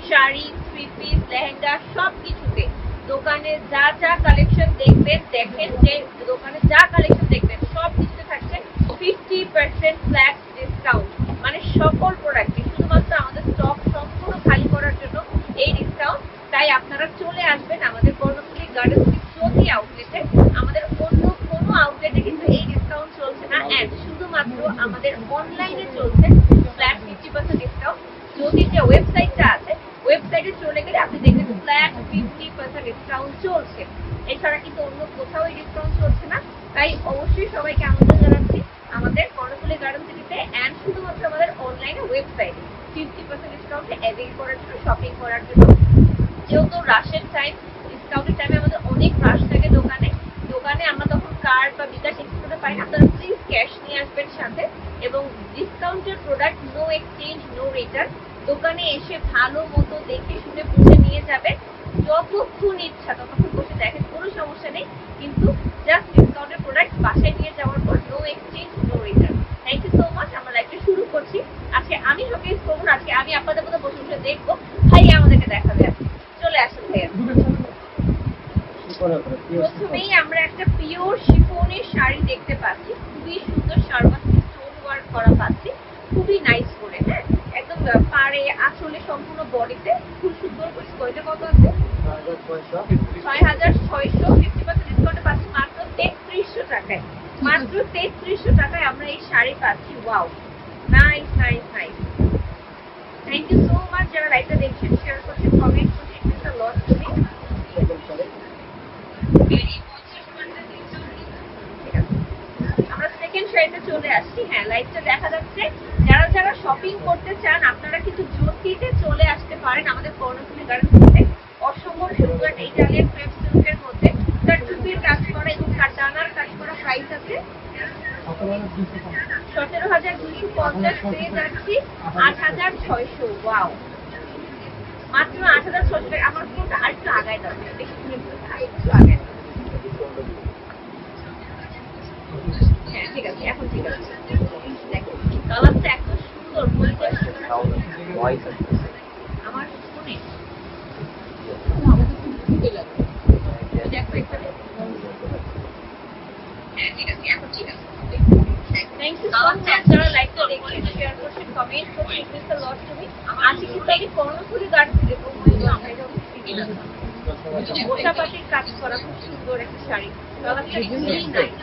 Sari, three piece, lehenga সবকিছুতে দোকানে যা যা কালেকশন দেখবেন, দেখেন যে দোকানে যা কালেকশন দেখবেন সব কিছুতে থাকছে 50% ফ্ল্যাট ডিসকাউন্ট। মানে সকল প্রোডাক্টে শুধুমাত্র আমাদের স্টক সম্পূর্ণ খালি করার জন্য এই ডিসকাউন্ট। তাই আপনারা চলে আসবেন আমাদের কর্ণফুলী গার্ডেন সিটি জ্যোতি আউটলেটে। আমাদের অন্য কোনো আউটলেটে কিন্তু এই ডিসকাউন্ট চলছে না, এন্ড শুধুমাত্র আমাদের অনলাইনে চলছে ফ্ল্যাট 50% ডিসকাউন্ট। জ্যোতির যে ওয়েবসাইটটা আছে, ওয়েবসাইটে চলে গেলে আপনি দেখবেন ফ্ল্যাট 50% ডিসকাউন্ট চলছে। এছাড়া কিন্তু অন্য কোথাও এই ডিসকাউন্ট চলছে না। তাই অবশ্যই সবাইকে আমন্ত্রণ জানাচ্ছি আমাদের কর্ণফুলী গার্ডেন সিটিতে, এন্ড শুধুমাত্র আমাদের অনলাইনে ওয়েবসাইটে 50% ডিসকাউন্টে অ্যাভেল করার জন্য, শপিং করার জন্য। যেহেতু রাশের টাইম, ডিসকাউন্টের টাইমে আমাদের অনেক রাশ থাকে দোকানে। আমরা তখন কার্ড বা বিকাশ এক্সেস করতে পারি না। আপনারা প্লিজ ক্যাশ নিয়ে আসবেন সাথে, এবং ডিসকাউন্টের product no exchange, no return. দোকানে এসে ভালো মতো দেখে শুনে বুঝে নিয়ে যাবেন। যতক্ষণ ইচ্ছা ততক্ষণ বসে দেখেন, কোনো সমস্যা নেই। কিন্তু জাস্ট ডিসকাউন্টের প্রোডাক্ট বাসায় নিয়ে যাওয়ার পর no exchange, no return. Thank you so much. আমরা লাইভটা শুরু করছি। আজকে আমি শোকেস করবো না, আজকে আমি আপনাদের মতো বসে বসে দেখবো। ভাইয়া আমাদেরকে দেখাবে। চলে আসুন ভাইয়া। প্রথমেই আমরা একটা পিওর শিফনের শাড়ি দেখতে পাচ্ছি, খুবই সুন্দর সার্বাস্টিক স্টোন ওয়ার্ক করা পাচ্ছি, খুবই নাইস করে। হ্যাঁ, একদম পাড়ে আঁচলে সম্পূর্ণ বডিতে খুব সুন্দর করে। এটা কত আছে? 6600। 50% ডিসকাউন্টে পাচ্ছি মাত্র 3300 টাকায়। মাত্র 3300 টাকায় আমরা এই শাড়ি পাচ্ছি। Wow, nice nice nice. Thank you so much যারা লাইভটা দেখছেন, শেয়ার করছেন, কমেন্ট করছেন। একটা লট করে আমরা সেকেন্ড শাড়িতে চলে আসছি। হ্যাঁ, লাইভটা দেখা যাচ্ছে। যারা যারা শপিং করতে চান আপনারা কিন্তু জ্যোতিতে চলে আসতে পারেন আমাদের কর্ণফুলী গার্ডেন সিটিতে। অসম্ভব সুন্দর একটা ইটালিয়ান ক্রেপ সিল্কের মধ্যে তার টুপির কাজ করা এবং কাটানার কাজ করা। প্রাইস আছে 17,250, পেয়ে যাচ্ছি 8,600। ওয়াও, মাত্র 8,600 টাকা। আমার ফোনটা আরেকটু আগায় দাও, বেশি দূরে আরেকটু আগায়। হ্যাঁ ঠিক আছে, এখন ঠিক আছে। দেখো কালারটা এত সুন্দর। আমার ফোনে দেখো এখানে। হ্যাঁ ঠিক আছে, এখন ঠিক আছে। থ্যাংক ইউ সো মাচ যারা লাইভটা দেখছেন, শেয়ার করছেন, কমেন্ট করছেন। It means a lot to me. আজকে কিন্তু আমি কর্ণফুলী গার্ডেন থেকে আমরা এটা গোটাপাটির কাজ করা খুব সুন্দর একটা শাড়ি। কালারটা খুবই নাইস।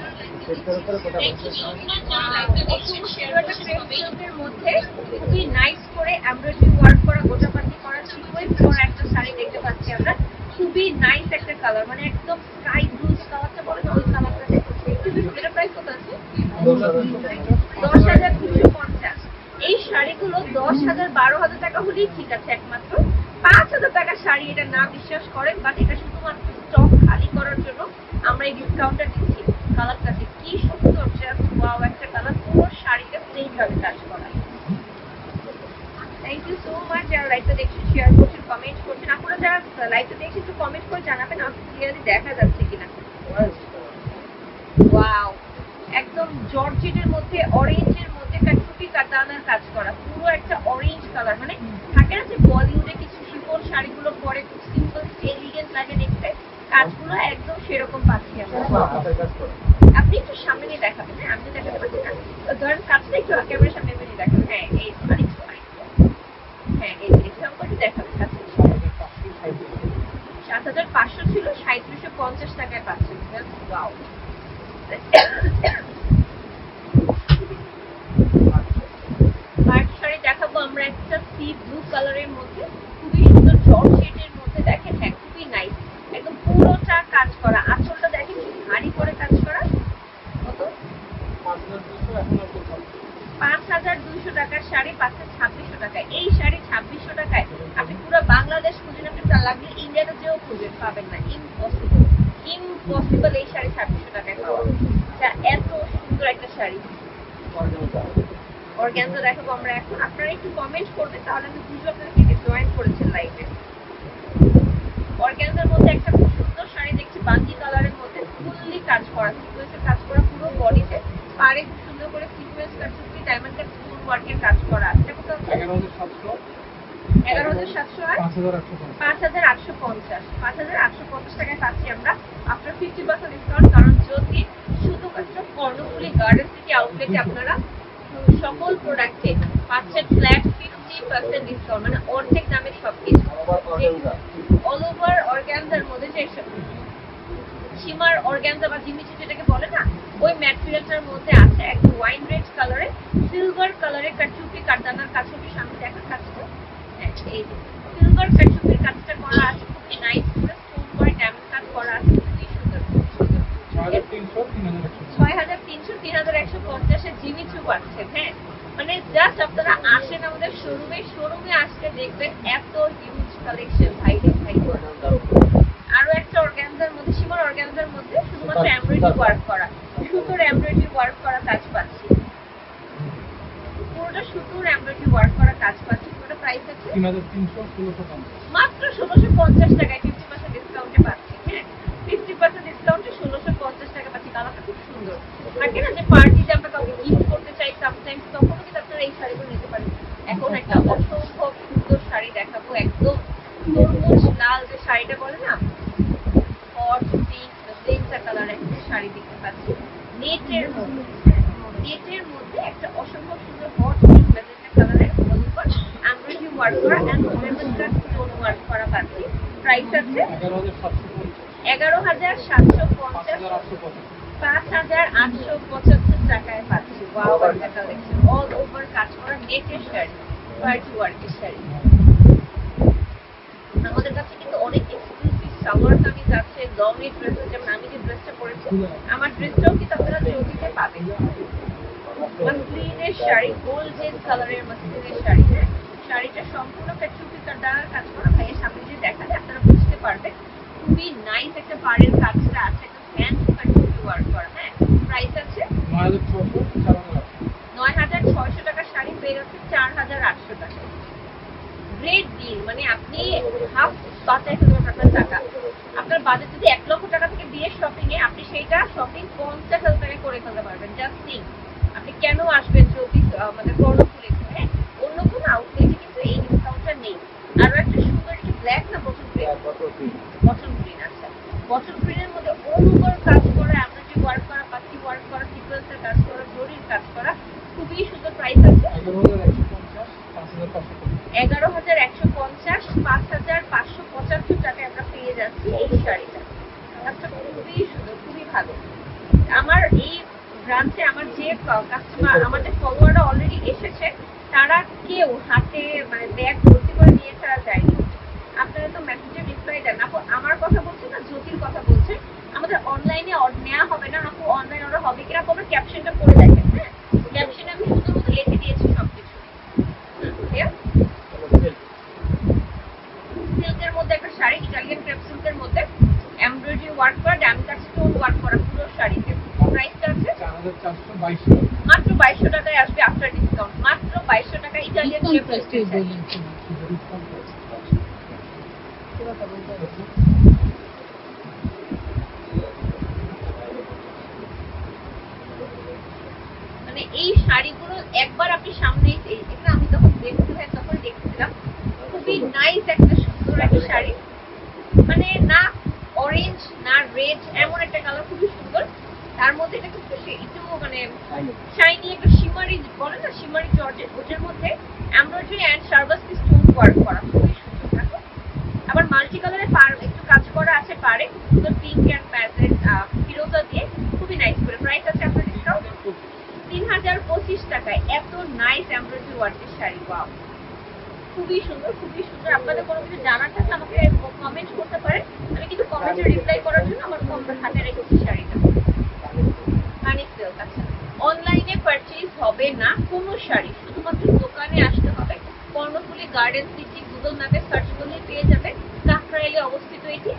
মধ্যে খুবই নাইস করে এমব্রয়ডারি ওয়ার্ক করা, গোটাপাটি করা, সিকোয়েন্স করা একটা শাড়ি দেখতে পাচ্ছি আমরা। খুবই নাইস একটা কালার, মানে একদম স্কাই ব্লু কালারটা বলে না, ওই কালারটা। এটার প্রাইস কত আছে? 10,250। এই শাড়িগুলো 10,000 12,000 টাকা হলেই ঠিক আছে। একমাত্র 5,000 টাকা শাড়ি এটা না বিশ্বাস করেন, বাট এটা শুধুমাত্র স্টক খালি করার জন্য আমরা এই ডিসকাউন্টটা দিচ্ছি। কালারটা কি সুন্দর, জাস্ট ওয়াও একটা কালার। পুরো শাড়িটা সেইভাবে কাজ করা। থ্যাংক ইউ সো মাচ যারা লাইভটা দেখছেন, শেয়ার করছেন, কমেন্ট করছেন। আপনারা যারা লাইভটা দেখছেন একটু কমেন্ট করে জানাবেন আমাকে ক্লিয়ারলি দেখা যাচ্ছে কিনা। ওয়াও, একদম জর্জেটের মধ্যে, অরেঞ্জের মধ্যে একটা টুপি কাটানার কাজ করা। পুরো একটা অরেঞ্জ কালার, মানে থাকে না যে বলিউডে কিছু শিফন শাড়িগুলো পরে খুব সিম্পল এলিগেন্ট লাগে দেখতে, কাজগুলো একদম সেরকম পাচ্ছি আমরা। আপনি একটু সামনে নিয়ে দেখাবেন। হ্যাঁ, আমি দেখাতে পারছি না, ধরেন কাজটা একটু ক্যামেরার সামনে নিয়ে দেখাবেন। হ্যাঁ এই আরেকটু হ্যাঁ এই এক্সাম্পল দেখাবেন। কাছে 7,500 ছিল, 3,750 টাকায় পাচ্ছেন। ওয়াও, শাড়ি দেখাবো আমরা একটা সি ব্লু কালারের মধ্যে, খুবই সুন্দর জর্জেটের মধ্যে। দেখেন, হ্যাঁ খুবই নাইস, একদম পুরোটা কাজ করা। আঁচলটা দেখেন ভারী করে কাজ করা। কত? 5,200 টাকার শাড়ি পাচ্ছেন 2,600 টাকায়। এই শাড়ি 2,600 টাকায় আপনি পুরো বাংলাদেশ খুঁজেন, আপনি লাগলে ইন্ডিয়াতে যেও খুঁজেন পাবেন না। ইম্পসিবল, ইম্পসিবল এই শাড়ি 2,600 টাকায় পাওয়া। এত সুন্দর একটা শাড়ি। অর্গানজা দেখাবো আমরা এখন। আপনারা একটু কমেন্ট করবেন, তাহলে আমি বুঝবো আপনারা কে কে জয়েন করেছেন লাইভে। অর্গানজার মধ্যে একটা খুব সুন্দর শাড়ি দেখছি, বাঙ্গি কালারের মধ্যে, ফুললি কাজ করা, সিকোয়েন্সের কাজ করা পুরো বডিতে। পাড়ে খুব সুন্দর করে সিকোয়েন্স কাজ, ডায়মন্ড কাট, স্টোন ওয়ার্কের কাজ করা। এটা কত? 11,700। 11,700 আর 5,850 5,850 টাকায় পাচ্ছি আমরা আফটার 50% ডিসকাউন্ট। কারণ যদি শুধুমাত্র কর্ণফুলী গার্ডেন সিটি আউটলেটে আপনারা সকল প্রোডাক্টে পাচ্ছেন ফ্ল্যাট 50% ডিসকাউন্ট, মানে অর্ধেক দামে সবকিছু। অল ওভার অর্গানজার মধ্যে যে শিমার অর্গানজা বা জিমিচু যেটাকে বলে না, ওই ম্যাটেরিয়ালটার মধ্যে আছে একটা ওয়াইন রেড কালারে সিলভার কালারে কাটচুপি কাটদানার কাছুপি সামনে দেখা কাজটা, হ্যাঁ এই সিলভার কাটচুপির কাজটা করা আছে খুবই নাইস করে, স্টোন করে ডায়মন্ড কাট করা আছে, খুবই সুন্দর। 6,300 3,150 এর জিমিচু পাচ্ছেন। হ্যাঁ মানে জাস্ট আপনারা আসেন আমাদের শোরুমে আসলে দেখবেন এত হিউজ কালেকশন ভাই ভাই। আরো একটা অর্গানজার মধ্যে শিমার অর্গানজার মধ্যে শুধুমাত্র এমব্রয়ডারি ওয়ার্ক করা, সুতোর এমব্রয়ডারি ওয়ার্ক করা কাজ পাচ্ছি, পুরোটা সুতোর এমব্রয়ডারি ওয়ার্ক করা কাজ পাচ্ছি। পুরোটা প্রাইস আছে 3,300 মাত্র 1,650 টাকায় 50% ডিসকাউন্টে পাচ্ছি। হ্যাঁ 50% ডিসকাউন্টে 1,650 টাকা পাচ্ছি। কালারটা খুব সুন্দর থাকে না, যে পার্টিতে আমরা কাউকে গিফট করতে চাই সামটাইমস, তখনও কিন্তু আপনারা এই শাড়িগুলো নিতে পারেন। এখন একটা অসম্ভব সুন্দর শাড়ি দেখাবো, একদম তরমুজ লাল যে শাড়িটা বলে না, হট পিঙ্ক ব্লেন্ডার কালারের একটা শাড়ি দেখতে পাচ্ছি নেটের মধ্যে একটা অসম্ভব সুন্দর হট পিঙ্ক ব্লেন্ডার কালারের উপর এমব্রয়ডারি ওয়ার্ক করা and lemon cut stone work করা পাচ্ছি। প্রাইস আছে 11,750 5,875 টাকায় পাচ্ছি। ওয়াও একটা কালেকশন অল ওভার কাজ করা নেটের শাড়ি, পার্টি ওয়ার্কের শাড়ি। আমাদের কাছে কিন্তু অনেক এক্সক্লুসিভ সালোয়ার কামিজ আছে, লং এর ড্রেস, যেমন আমি যে ড্রেসটা পরেছি আমার ড্রেসটাও কিন্তু আপনারা জলদিতে পাবেন। মাসলিনের শাড়ি, গোল্ডেন কালারের মাসলিনের শাড়ি। হ্যাঁ শাড়িটা সম্পূর্ণ কাটচুপি কাটদানার কাজ করা, ভাইয়ের সামনে যে দেখালে আপনারা বুঝতে পারবেন খুবই নাইস একটা পাড়ের কাজটা আছে, একটা হ্যান্ড কাটচুপি ওয়ার্ক করা। হ্যাঁ প্রাইস আছে 9,600 টাকা শাড়ি পেয়ে যাচ্ছে 4,800 টাকা। গ্রেট ডিল, মানে আপনি হাফ বাঁচাই ফেলতে পারবেন আপনার টাকা। আপনার বাজেট যদি 1 লক্ষ টাকা থেকে দিয়ে শপিং এ, আপনি সেইটা শপিং 50,000 টাকায় করে ফেলতে পারবেন। জাস্ট থিঙ্ক আপনি কেন আসবেন যদি আমাদের কর্ণফুলী, হ্যাঁ অন্য কোনো আউটলেটে কিন্তু এই ডিসকাউন্টটা নেই। আরো একটা সুন্দর একটু ব্ল্যাক না বটল গ্রিন, আচ্ছা বটল গ্রিনের মধ্যে অনুকর কাজ করা, আমরা যে ওয়ার্ক করা পাতি ওয়ার্ক করা, সিকোয়েন্সের কাজ করা, জরির কাজ করা, খুবই সুন্দর। প্রাইস আছে 11,150 5,575 টাকায় আমরা পেয়ে যাচ্ছি এই শাড়িটা। কাজটা খুবই সুন্দর, খুবই ভালো। আমার এই ব্রাঞ্চে আমার যে কাস্টমার, আমার যে ফলোয়াররা অলরেডি এসেছে, তারা কেউ হাতে মানে ব্যাগ ভর্তি করে নিয়ে ছাড়া যায়নি। আপনারা তো মেসেজে রিপ্লাই দেন। আপু আমার কথা বলছেন না, জ্যোতির কথা বলছেন, আমাদের অনলাইনে নেওয়া হবে না আপু, অনলাইন অর্ডার হবে কিনা আপু আমার ক্যাপশনটা পড়ে দেখেন। হ্যাঁ ক্যাপশনে আমি শুধু লিখে দিয়েছি সবকিছু। সিল্কের মধ্যে একটা শাড়ি, ইটালিয়ান ক্রেপ সিল্কের মধ্যে এমব্রয়ডারি ওয়ার্ক করা, ডায়মন্ড কাট স্টোন ওয়ার্ক করা পুরো শাড়িতে। প্রাইসটা আছে 4,422 মাত্র 2,200 টাকায় আসবে আফটার ডিসকাউন্ট। মাত্র 2,200 টাকা ইটালিয়ান ক্রেপ সিল্কের শাড়ি। মানে এই শাড়িগুলো একবার আপনি সামনে এটা আমি তখন দেখছিলাম, খুবই নাইস একটা সুন্দর একটা শাড়ি, মানে না অরেঞ্জ না রেড, এমন একটা কালার, খুবই সুন্দর। তার মধ্যে এটা একটু মানে শাইনি একটা শিমারি বলে না, শিমারি জর্জেট, ওটার মধ্যে এমব্রয়ডারি এন্ড সার্ভাসি স্টোন ওয়ার্ক করা, খুবই সুন্দর থাকে। আবার মাল্টি কালারে একটু কাজ করা আছে পারে, সুন্দর পিঙ্ক এন্ড প্যাজেন্ট ফিরোজা দিয়ে, খুবই নাইস করে। প্রাইস আছে আপনার ডিসকাউন্ট 3,025 টাকায় এত নাইস এমব্রয়ডারি ওয়ার্কের শাড়ি। ওয়াও খুবই সুন্দর, খুবই সুন্দর। আপনাদের কোনো কিছু জানার থাকলে আমাকে কমেন্ট করতে পারেন, আমি কিন্তু কমেন্টে রিপ্লাই করার জন্য আমার হাতে রেখেছি শাড়িটা। হানি সিল্ক। আচ্ছা অনলাইনে পারচেজ হবে না কোনো শাড়ি, শুধুমাত্র দোকানে আসতে হবে। কর্ণফুলী গার্ডেন সিটি গুগল ম্যাপে সার্চ করলে পেয়ে যাবে, কাকরাইলে অবস্থিত এটি।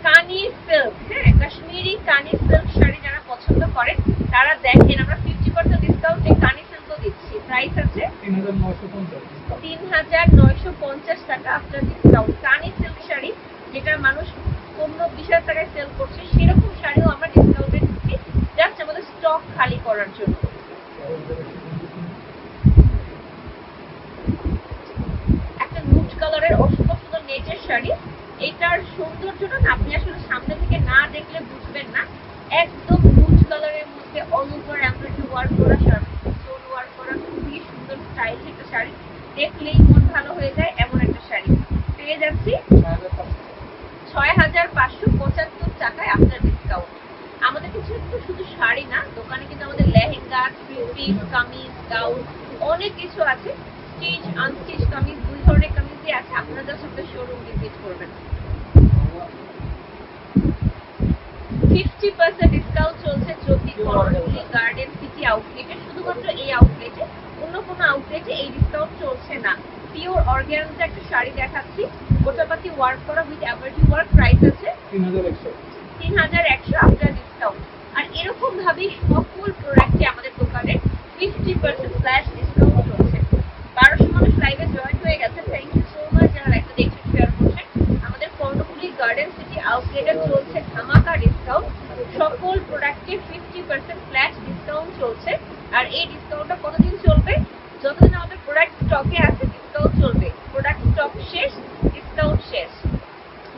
কানি সিল্ক, হ্যাঁ কাশ্মীরি কানি সিল্ক শাড়ি যারা পছন্দ করেন তারা দেখেন আমরা 50% ডিসকাউন্টে কানি সিল্কও দিচ্ছি। প্রাইস আছে 3,950 টাকা আফটার ডিসকাউন্ট। কানি সিল্ক শাড়ি যেটা মানুষ 15-20 টাকায় সেল করছে, সেরকম শাড়িও আমরা ডিসকাউন্টে দিচ্ছি, জাস্ট আমাদের স্টক খালি করার জন্য। অসম্ভব সুন্দর নেটের শাড়ি। এটার সৌন্দর্যটা না আপনি আসলে সামনে থেকে না দেখলে বুঝবেন না। একদম নুড কালারের মধ্যে অল ওভার এমব্রয়ডারি ওয়ার্ক করা শাড়ি, স্টোন ওয়ার্ক করা, খুবই সুন্দর স্টাইলিশ একটা শাড়ি। দেখলেই মন ভালো হয়ে যায় এমন একটা শাড়ি পেয়ে যাচ্ছি 6,575 টাকায় আফটার ডিসকাউন্ট। আমাদের কাছে তো শুধু শাড়ি না, দোকানে কিন্তু আমাদের lehenga, three piece, kameez, gown অনেক কিছু আছে। স্টিচ, আনস্টিচ কামিজ, দুই ধরনের কামিজই আছে। আপনারা জাস্ট আমাদের শোরুম ভিজিট করবেন। 50% ডিসকাউন্ট চলছে জ্যোতি কর্ণফুলী গার্ডেন সিটি আউটলেটে। শুধুমাত্র এই আউটলেটে, অন্য কোনো আউটলেটে এই ডিসকাউন্ট চলছে না। পিওর অর্গানজা একটা শাড়ি দেখাচ্ছি, গোটাপাতি ওয়ার্ক করা উইথ এমব্রয়ডারি ওয়ার্ক। প্রাইস আছে 3,100 আফটার ডিসকাউন্ট। আর এরকম ভাবেই সকল প্রোডাক্টে আমাদের দোকানে 50% ফ্ল্যাশ ডিসকাউন্ট চলছে। 1200 মানুষ লাইভে জয়েন হয়ে গেছে, থ্যাংক ইউ সো মাচ যারা লাইভটা দেখছেন, শেয়ার করছেন। আমাদের কর্ণফুলী গার্ডেন সিটি আউটলেটে চলছে ধামাকা ডিসকাউন্ট। সকল প্রোডাক্টে 50% ফ্ল্যাশ ডিসকাউন্ট চলছে। আর এই ডিসকাউন্টটা কতদিন চলবে? যতদিন আমাদের প্রোডাক্ট স্টকে আছে ডিসকাউন্ট চলবে। প্রোডাক্ট স্টক শেষ, ডিসকাউন্ট শেষ।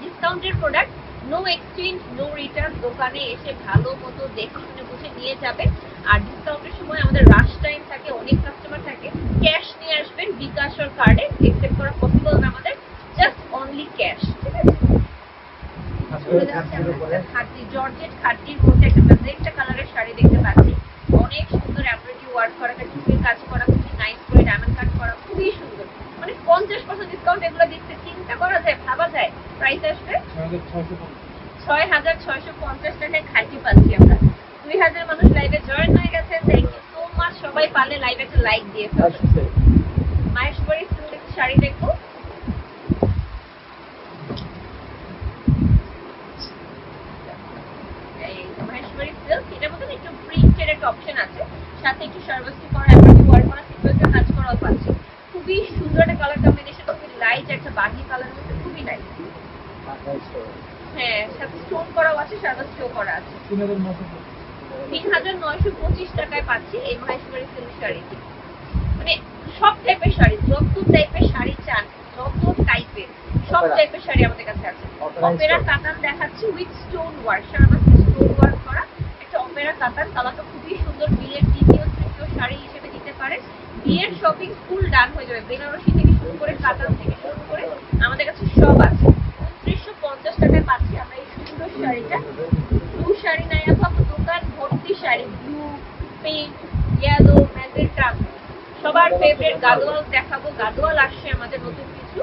ডিসকাউন্টের product no exchange, no return. দোকানে এসে ভালো মতো দেখে শুনে বুঝে নিয়ে যাবে। আর ডিসকাউন্টের সময় আমাদের রাশ টাইম থাকে, অনেক কাস্টমার থাকে। ক্যাশ নিয়ে আসবেন, বিকাশ আর কার্ডে অ্যাকসেপ্ট করা পসিবল না আমাদের, জাস্ট অনলি ক্যাশ। ঠিক আছে, খাদ্যি জর্জেট খাদ্যির মধ্যে একটা ম্যাজেন্টা কালারের শাড়ি দেখতে পাচ্ছি। অনেক সুন্দর এমব্রয়ডারি ওয়ার্ক করা, টুপির কাজ করা, খুবই নাইস করে ডায়মন্ড কাট করা, খুবই সুন্দর। মানে 50% ডিসকাউন্ট এগুলো দিচ্ছে, চিন্তা করা যায়, ভাবা যায়। প্রাইস আসবে 6,650 টাকায় খাদ্যি পাচ্ছি আমরা। 2,000 মানুষ লাইভে জয়েন হয়ে গেছে, থ্যাংক ইউ সো মাচ। সবাই পারলে লাইভে একটা লাইক দিয়ে ফেলবেন। মাহেশবাড়ি সিল্কের শাড়ি দেখো, মাহেশবাড়ি সিল্ক। এটার মধ্যে একটু প্রিন্টের একটা অপশন আছে, সাথে একটু সার্ভিসি করা, এমব্রয়ডারি ওয়ার্ক করা, সিকোয়েন্সের কাজ করাও পাচ্ছি। খুবই সুন্দর একটা কালার কম্বিনেশন, খুবই লাইট একটা বাগি কালারের মধ্যে, খুবই নাইস। হ্যাঁ, সাথে স্টোন করাও আছে, সার্ভিসিও করা আছে। 3,925 টাকায় পাচ্ছি এই মাহেশবাড়ি সিল্ক শাড়িটি। মানে সব টাইপের শাড়ি, যত টাইপের শাড়ি চান, যত টাইপের সব টাইপের শাড়ি আমাদের কাছে আছে। অপেরা কাতান দেখাচ্ছি উইথ স্টোন ওয়ার্ক, সারা স্টোন ওয়ার্ক করা একটা অপেরা কাতান। কালারটা খুবই সুন্দর, বিয়ের দ্বিতীয় তৃতীয় শাড়ি হিসেবে দিতে পারে। বিয়ের শপিং ফুল ডান হয়ে যাবে, বেনারসি থেকে শুরু করে কাতান থেকে শুরু করে আমাদের কাছে সব আছে। 2950 টাকায় পাচ্ছি আমরা এই সুন্দর শাড়িটা। ব্লু শাড়ি নাই আপা, দোকান ভর্তি sari, blue, pink, yellow, magenta. সবার ফেভারিট গাদোয়াল দেখাবো। গাদোয়াল আসছে আমাদের নতুন কিছু,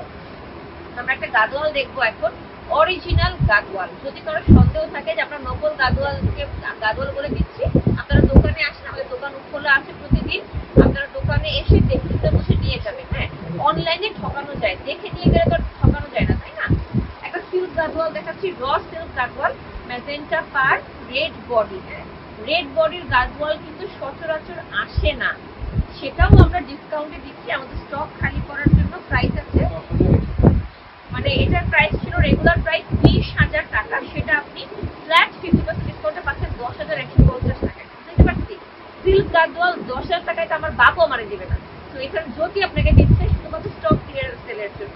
আমরা একটা গাদোয়াল দেখবো এখন, অরিজিনাল গাদোয়াল। যদি কারো সন্দেহ থাকে যে আমরা নকল গাদোয়ালকে গাদোয়াল বলে দিচ্ছি, আপনারা দোকানে আসেন, আমাদের দোকান খোলা আছে প্রতিদিন। আপনারা দোকানে এসে দেখতে বসে নিয়ে যাবেন। হ্যাঁ, অনলাইনে ঠকানো যায়, দেখে নিয়ে গেলে তো ঠকানো যায় না, তাই না? একটা সিল্ক গাদোয়াল দেখাচ্ছি, র সিল্ক গাদোয়াল, ম্যাজেন্টা পার, রেড বডি। হ্যাঁ, রেড বডির গাদোয়াল কিন্তু সচরাচর আসে না, সেটাও আমরা ডিসকাউন্টে দিচ্ছি আমাদের স্টক খালি করার জন্য। প্রাইস আছে, মানে এটার প্রাইস ছিল রেগুলার প্রাইস 20,000 টাকা, সেটা আপনি ফ্ল্যাট 50% ডিসকাউন্টে পাচ্ছেন 10,150 টাকায়। বুঝতে পারছি, সিল্ক গাদোয়াল 10,000 টাকায় তো আমার বাপও আমারে দিবে না। তো এখানে যদি আপনাকে দিচ্ছে শুধুমাত্র স্টক ক্লিয়ারেন্স সেলের জন্য।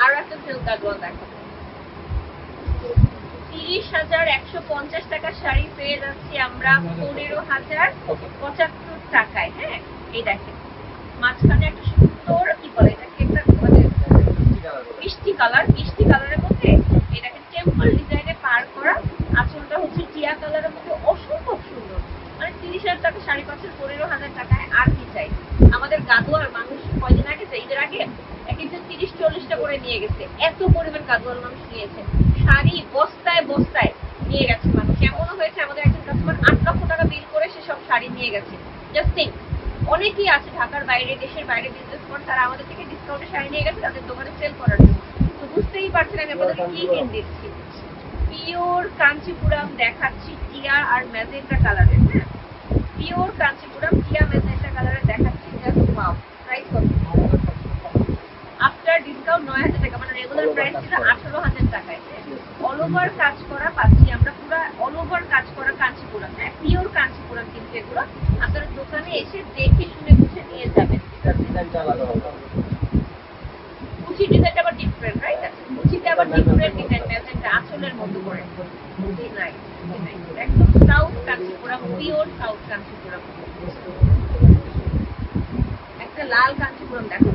আরো একটা সিল্ক গাদোয়াল দেখাবো, 30,150 টাকার শাড়ি পেয়ে যাচ্ছি আমরা 15,075 টাকায়। হ্যাঁ, এই দেখেন মাঝখানে একটা সুন্দর কি বলে এটাকে, একটা মানে মিষ্টি কালার, মিষ্টি কালারের মধ্যে এই দেখেন টেম্পল ডিজাইনে পার করা। আঁচলটা হচ্ছে টিয়া কালারের মধ্যে, অসম্ভব সুন্দর। মানে 30,000 টাকা শাড়ি পাচ্ছেন 15,000 টাকায়, আর কি চাই? আমাদের গাদোয়াল মানুষ কয়দিন আগে, ঈদের আগে এক একজন 30-40টা করে নিয়ে গেছে, এত পরিমাণ গাদোয়াল মানুষ নিয়েছে। শাড়ি বস্তায় বস্তায় নিয়ে গেছে মানুষ। এমনও হয়েছে আমাদের একজন কাস্টমার 8 লক্ষ টাকা বিল করে সে সব শাড়ি নিয়ে গেছে। জাস্ট থিঙ্ক, অনেকেই আছে ঢাকার বাইরে, দেশের বাইরে বিজনেস করেন, তারা আমাদের থেকে ডিসকাউন্টে শাড়ি নিয়ে গেছে তাদের দোকানে সেল করার জন্য। তো বুঝতেই পারছেন আমি আপনাদেরকে কি কিন দিচ্ছি। পিওর কাঞ্চিপুরাম দেখাচ্ছি, টিয়া আর ম্যাজেন্টা কালারের। হ্যাঁ, পিওর কাঞ্চিপুরাম টিয়া ম্যাজেন্টা কালারের দেখাচ্ছি, জাস্ট ওয়াও। প্রাইস কত? আফটার ডিসকাউন্ট 9,000 টাকা, মানে রেগুলার প্রাইস ছিল 18,000 টাকায়। অল ওভার কাজ করা পাচ্ছি আমরা, পুরো অল ওভার কাজ করা কাঞ্চিপুরাম। হ্যাঁ, পিওর কাঞ্চিপুরাম কিন্তু এগুলো আপনারা দোকানে এসে দেখে শুনে নিয়ে যাবেন। ডিজাইনটা আলাদা হবে। কুচি ডিজাইনটা আবার ডিফারেন্ট, রাইট? কুচিটা আবার ডিফারেন্ট ডিজাইন, ম্যাজেন্টা আঁচলের মতো করে। খুবই নাইস, খুবই নাইস। একদম south Kanchipuram, pure south Kanchipuram. একটা লাল কাঞ্চিপুরম দেখো।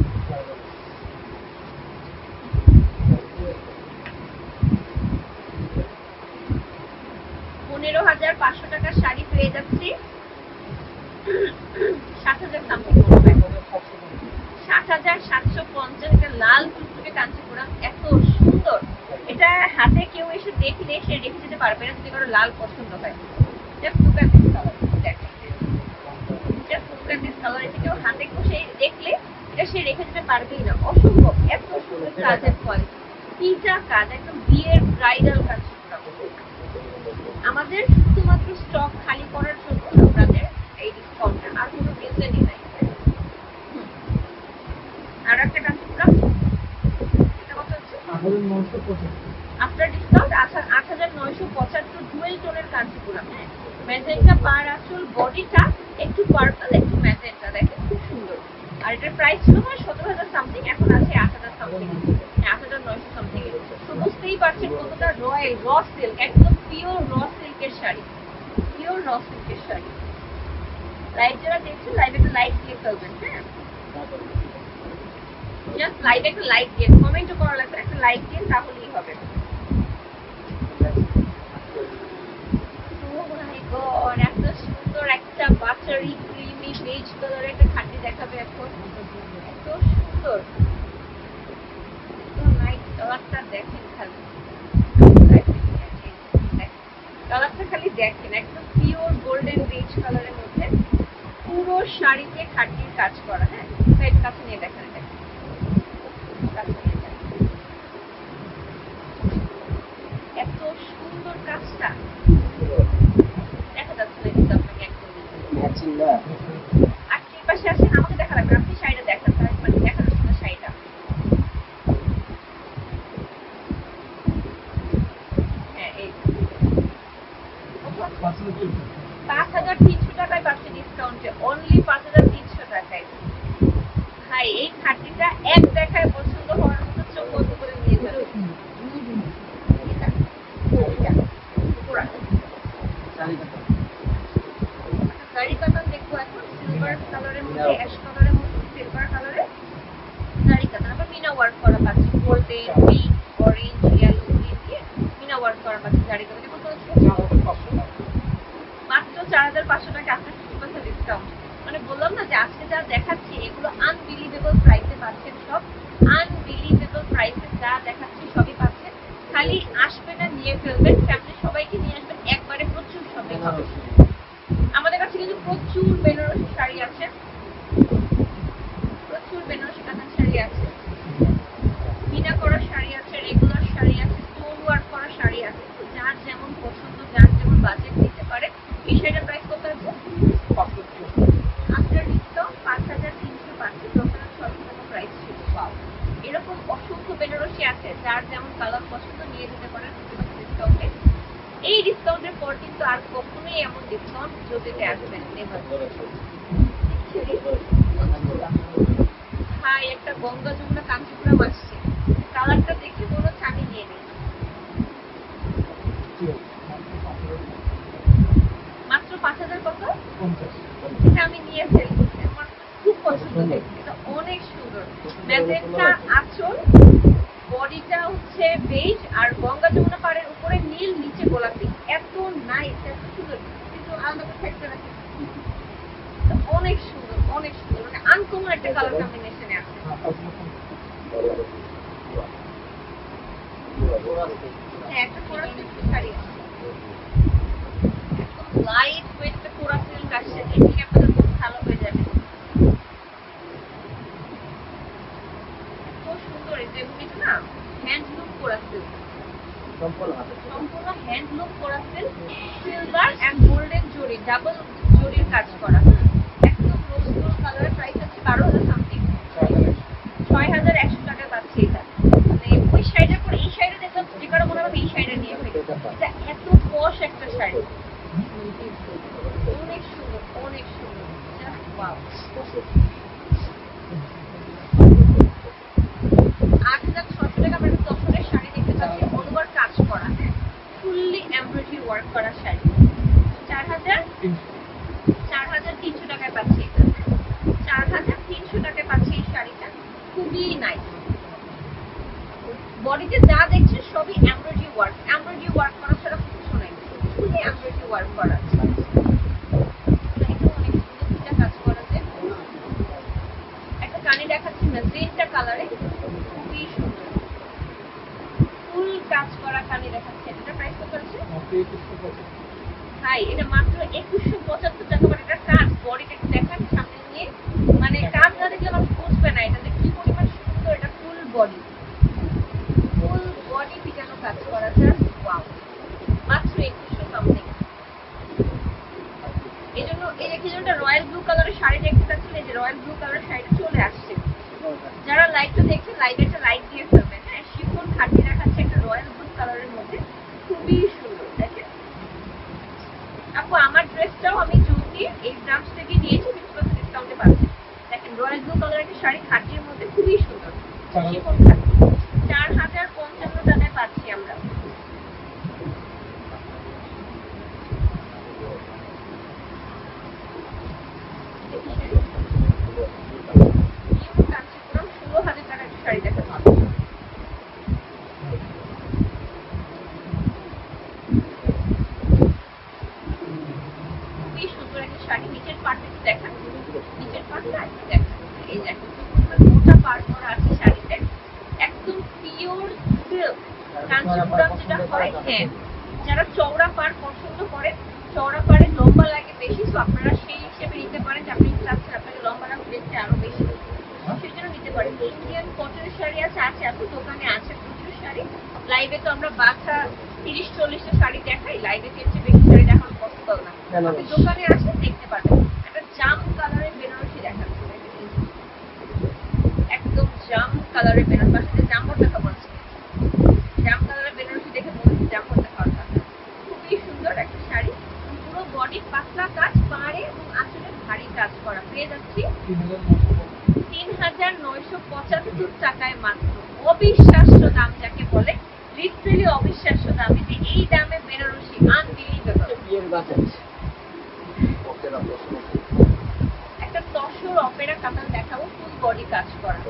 টাকার শাড়ি পেয়ে যাচ্ছি ৭০০০ সামথিং পড়বে। ৭৭৫০। এটা লাল টুকটুকে কাঞ্চিপুরম, এত সুন্দর। এটা হাতে কেউ এসে দেখলে সে রেখে যেতে পারবে না যদি কারো লাল পছন্দ হয়। Just look at this colour, দেখেন, just look at this colour. এটা কেউ হাতে বসে দেখলে এটা সে রেখে যেতে পারবেই না, অসম্ভব। এত সুন্দর কাজের কোয়ালিটি, তিনটা কাজ, একদম বিয়ের ব্রাইডাল কাঞ্চিপুরম। আমাদের শুধুমাত্র স্টক খালি করার জন্য আপনাদের এই ডিসকাউন্টটা, আর কোনো রিজনই নাই। আর একটা কাঞ্চিপুরম, এটা কত হচ্ছে? ৮৯৭৫। After discount ৮৯৭৫। ডুয়েল টোনের কাঞ্চিপুরম। হ্যাঁ, ম্যাজেন্টা পার আঁচল, বডিটা একটু পার্পল একটু ম্যাজেন্টা, দেখেন খুব সুন্দর। আর এটার প্রাইস ছিল ১৭,০০০ সামথিং, এখন আছে ৮,০০০ সামথিং, ৮,৯০০ সামথিং। তো বুঝতেই পারছেন কতটা রয়্যাল, র সিল্ক, একদম পিওর র সিল্কের শাড়ি, পিওর র সিল্কের শাড়ি। লাইভ যারা দেখছেন, লাইভে একটা লাইক দিয়ে ফেলবেন। হ্যাঁ, জাস্ট লাইভে একটা লাইক দিয়ে, কমেন্টও করা লাগবে, একটা লাইক দিন তাহলেই হবে। Oh my God, এত সুন্দর একটা বাটারি ক্রিমি বেজ কালারের একটা খাটি দেখাবে এখন। এত সুন্দর, নাইস কালারটা দেখেন খালি, কালারটা খালি দেখেন, একদম পিওর গোল্ডেন বেজ কালারের মধ্যে পুরো শাড়িতে খাটির কাজ করা। হ্যাঁ, এটা কাছে নিয়ে দেখেন, এত সুন্দর কাজটা দেখা যাচ্ছে না কিন্তু আপনাকে একদম। ম্যাচিং না। আর কি পাশে আসেন, আমাকে দেখা লাগবে, আপনি শাড়িটা দেখান, মানে দেখা যাচ্ছে না শাড়িটা। হ্যাঁ, এই ৫,৩০০ টাকায় পাচ্ছে ডিসকাউন্টে, অনলি ৫,৩০০ টাকায়। ভাই এই খাটিটা এক দেখায় পছন্দ হওয়ার মতো, চোখ বন্ধ করে নিয়ে যাবে। জারি কাতান দেখবো এখন, সিলভার কালারের মধ্যে, অ্যাশ কালারের মধ্যে সিলভার কালারে জারি কাতান। আবার মিনা ওয়ার্ক করা পাচ্ছি, গোল্ডেন, পিঙ্ক, অরেঞ্জ, ইয়েলো দিয়ে মিনা ওয়ার্ক করা পাচ্ছি জারি কাতান। এখন তো মাত্র ৪,৫০০ টাকা, আপনার 50% ডিসকাউন্ট। মানে বললাম না যে আজকে যা দেখাচ্ছি এগুলো আনবিলিভেবল প্রাইসে পাচ্ছেন, সব আনবিলিভেবল প্রাইসে যা দেখাচ্ছি সবই পাচ্ছেন। খালি আসবেন আর নিয়ে ফেলবেন, ফ্যামিলি সবাইকে নিয়ে আসবেন, একবারে প্রচুর শপিং হবে। আমাদের কাছে কিন্তু প্রচুর বেনারসি শাড়ি আছে, প্রচুর বেনারসি কাতান শাড়ি আছে, মিনা করা শাড়ি আছে, রেগুলার শাড়ি আছে, স্টোন ওয়ার্ক করা শাড়ি আছে। তো যার যেমন পছন্দ, যার যেমন বাজেট দিতে পারে। এই শাড়িটার প্রাইস কত আছে? আফটার ডিসকাউন্ট ৫,৩০০ পাচ্ছে, ১০,৬০০ টাকা প্রাইস ছিল। পাও এরকম অসংখ্য বেনারসি আছে, যার যেমন কালার পছন্দ নিয়ে যেতে পারেন ডিসকাউন্টে। এই ডিসকাউন্টের পর কিন্তু আর কখনোই এমন ডিসকাউন্ট জোটেতে আসবেন নেভার। ভাই একটা গঙ্গা যমুনা কাঞ্চিপুরম আসছে, কালারটা দেখে মনে হচ্ছে আমি নিয়ে নিই। মাত্র ৫,০০০ কত? এটা আমি নিয়ে ফেলবো, আমার খুব পছন্দ হয়েছে, এটা অনেক সুন্দর। ম্যাজেন্টা আঁচল, বডিটা হচ্ছে বেজ, আর গঙ্গা যমুনা পাড়ের উপরে নীল, নিচে গোলাপি, এত নাইস, এত সুন্দর। কিন্তু আলাদা করে থাকতে রাখি, অনেক সুন্দর, অনেক সুন্দর, মানে আনকমন একটা কালার কম্বিনেশনে আছে। হ্যাঁ, একটা কোরা সিল্ক শাড়ি আছে, একদম লাইট ওয়েট একটা কোরা সিল্ক আসছে, দেখলে আপনাদের খুব ভালো হয়ে যাবে। এত সুন্দর, এটা না হ্যান্ডলুম কোরা সিল্ক, সম্পূর্ণ হ্যান্ডলুম কোরা সিল্ক, সিলভার এন্ড গোল্ডেন জরি, ডাবল জরির কাজ করা। একদম রোজ গোল্ড কালারের, প্রাইস আছে ১২,০০০ সামথিং, ৬,১০০ টাকা পাচ্ছি এটা। মানে ওই শাড়িটার পর এই শাড়িটা দেখলাম, যে কারো মনে হবে এই শাড়িটা নিয়ে ফেলি। এটা এত পশ একটা শাড়ি, অনেক সুন্দর, অনেক সুন্দর, জাস্ট ওয়াও। 8,600 টাকা আমরা একটা তসরের শাড়ি দেখতে পাচ্ছি, অল ওভার কাজ করা, হ্যাঁ, ফুললি এমব্রয়ডারি ওয়ার্ক করা শাড়ি। 4,300 টাকায় পাচ্ছি এটা। 4,300 টাকায় পাচ্ছি এই শাড়িটা, খুবই নাইস। বডিতে যা দেখছেন সবই এমব্রয়ডারি ওয়ার্ক করা ছাড়া কিছু নাই, ফুললি এমব্রয়ডারি ওয়ার্ক করা আছে। এটা অনেক সুন্দর দুইটা কাজ করা আছে। একটা কানে দেখাচ্ছি ম্যাজেন্টা কালারে, খুবই সুন্দর ফুল কাজ করা কানে দেখাচ্ছে। এটা প্রাইস কত আছে? হাই, এটা মাত্র 2175 টাকা। মানে এটা কাজ, বডিটা একটু দেখান সামনে নিয়ে, মানে কাজ না দেখলে মানুষ বুঝবে না এটা যে কি পরিমাণ সুন্দর। এটা ফুল বডি পিটানো কাজ করা, জাস্ট ওয়াও, মাত্র 2100 সামথিং। এই জন্য এই যে কি যেটা রয়্যাল ব্লু কালারের শাড়ি দেখতে পাচ্ছেন, এই যে রয়্যাল ব্লু কালারের শাড়িটা চলে আসছে। যারা লাইভটা দেখছেন লাইভে একটা লাইক দিয়ে ফেলবেন, হ্যাঁ। শিফন খাটি দেখাচ্ছে একটা রয়্যাল ব্লু কালারের মধ্যে, খুবই সুন্দর। দেখেন আপু, আমার ড্রেসটাও আমি যদি এই ব্রাঞ্চ থেকে নিয়েছি 20% ডিসকাউন্টে পাচ্ছি। দেখেন রয়্যাল ব্লু কালারের একটা শাড়ি খাটির মধ্যে, খুবই সুন্দর শিফন খাটি। 4,055 টাকায় পাচ্ছি আমরা। কাঞ্চিপুরম 16,000 টাকার একটা শাড়ি দেখা পাবো। খুবই সুন্দর একটা শাড়ি। নিচের পাটটা একটু দেখান, নিচের পাটটা একটু দেখান। এই যে মোটা পাড় করা আছে শাড়িতে, একদম পিওর সিল্ক কাঞ্চিপুরম যেটা হয়, হ্যাঁ। যারা চওড়া পাড় পছন্দ করে, চওড়া পাড়ে লম্বা লাগে বেশি, তো আপনারা সেই হিসেবে নিতে পারেন যে আপনি চাচ্ছেন আপনাকে লম্বা লাগবে দেখতে আরো বেশি, সেই জন্য নিতে পারেন। ইন্ডিয়ান কটনের শাড়ি আছে আপু, দোকানে আছে প্রচুর শাড়ি। লাইভে তো আমরা বাছা 30-40টা শাড়ি দেখাই, লাইভে এর চেয়ে বেশি শাড়ি দেখানো পসিবল না। আপনি দোকানে আসে দেখতে পাবেন। একটা জাম কালারের বেনারসি দেখাচ্ছি, একদম জাম কালারের বেনারসি। বাসাতে জামর দেখা বলছে, জাম কালারের বেনারসি দেখে মনে হচ্ছে জামর দেখা কথা। খুবই সুন্দর একটা শাড়ি, পুরো বডি পাতলা কাজ, পাড়ে এবং আঁচলে ভারী কাজ করা। পেয়ে যাচ্ছি 3,975 টাকায় মাত্র। অবিশ্বাস্য দাম যাকে বলে, লিটারেলি অবিশ্বাস্য দাম। এই দামে বেনারসি, আনবিলিভেবল। একটা তসর অপেরা কাতান দেখাবো, ফুল বডি কাজ করা।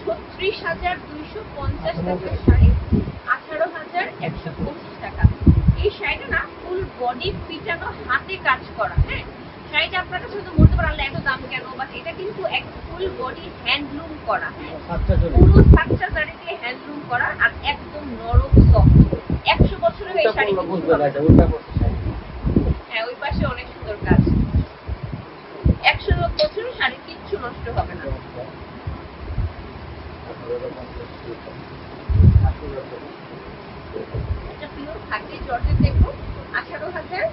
36,250 টাকার শাড়ি, 18,125 টাকা। এই শাড়িটা না ফুল বডি পিটানো, হাতে কাজ করা, হ্যাঁ। শাড়িটা আপনার কাছে হয়তো বলতে পারেন এত দাম কেন, বাট এটা কিন্তু এক ফুল বডি হ্যান্ডলুম করা, হ্যাঁ। পুরো সাতটা শাড়ি দিয়ে হ্যান্ডলুম করা, আর একদম নরম সফট। 100 বছরের এই শাড়ি, হ্যাঁ ওই পাশে অনেক সুন্দর কাজ। 100 বছরের শাড়ি কিচ্ছু নষ্ট হবে না। এটা পিওর খাকি জর্জেট দেখুন, 18,050।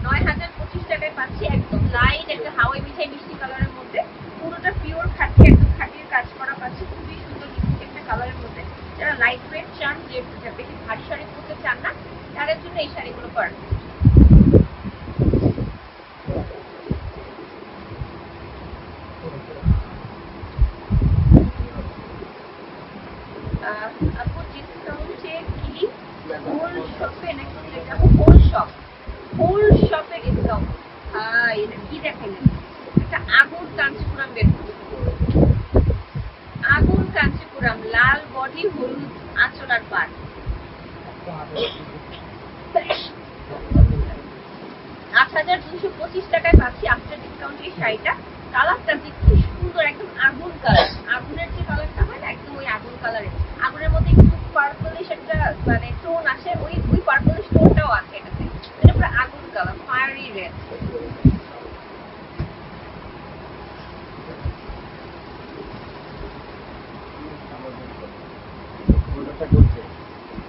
9,025 টাকায় পাচ্ছি, একদম লাইট একটা হাওয়াই মিঠাই মিষ্টি কালারের মধ্যে, পুরোটা পিওর খাকি, একদম খাকির কাজ করা পাচ্ছি, খুবই সুন্দর একটা কালারের মধ্যে। যারা লাইট ওয়েট চান, যে বেশি ভারী শাড়ি পরতে চান না, তাদের জন্য এই শাড়িগুলো পারফেক্ট। আপু ডিসকাউন্টে কি হোল শপে নাকি এটা হোল শপে ডিসকাউন্ট? এটা কি দেখাইলেন? একটা আগুন কাঞ্চিপুরম বের করতে, আগুন কাঞ্চিপুরম, লাল বডি, হলুদ আঁচল আর পাড়। 8,225 টাকায় পাচ্ছি আফটার ডিসকাউন্ট এই শাড়িটা। কালারটা কি সুন্দর, একদম আগুন কালার, আগুনের যে কালারটা হয় না, একদম ওই আগুন কালারের। আগুনের মধ্যে একটু পার্পলিশ একটা মানে টোন আসে, ওই পার্পলিশ টোনটাও আছে এটাতে। এটা পুরো আগুন কালার, ফায়ারি রেড।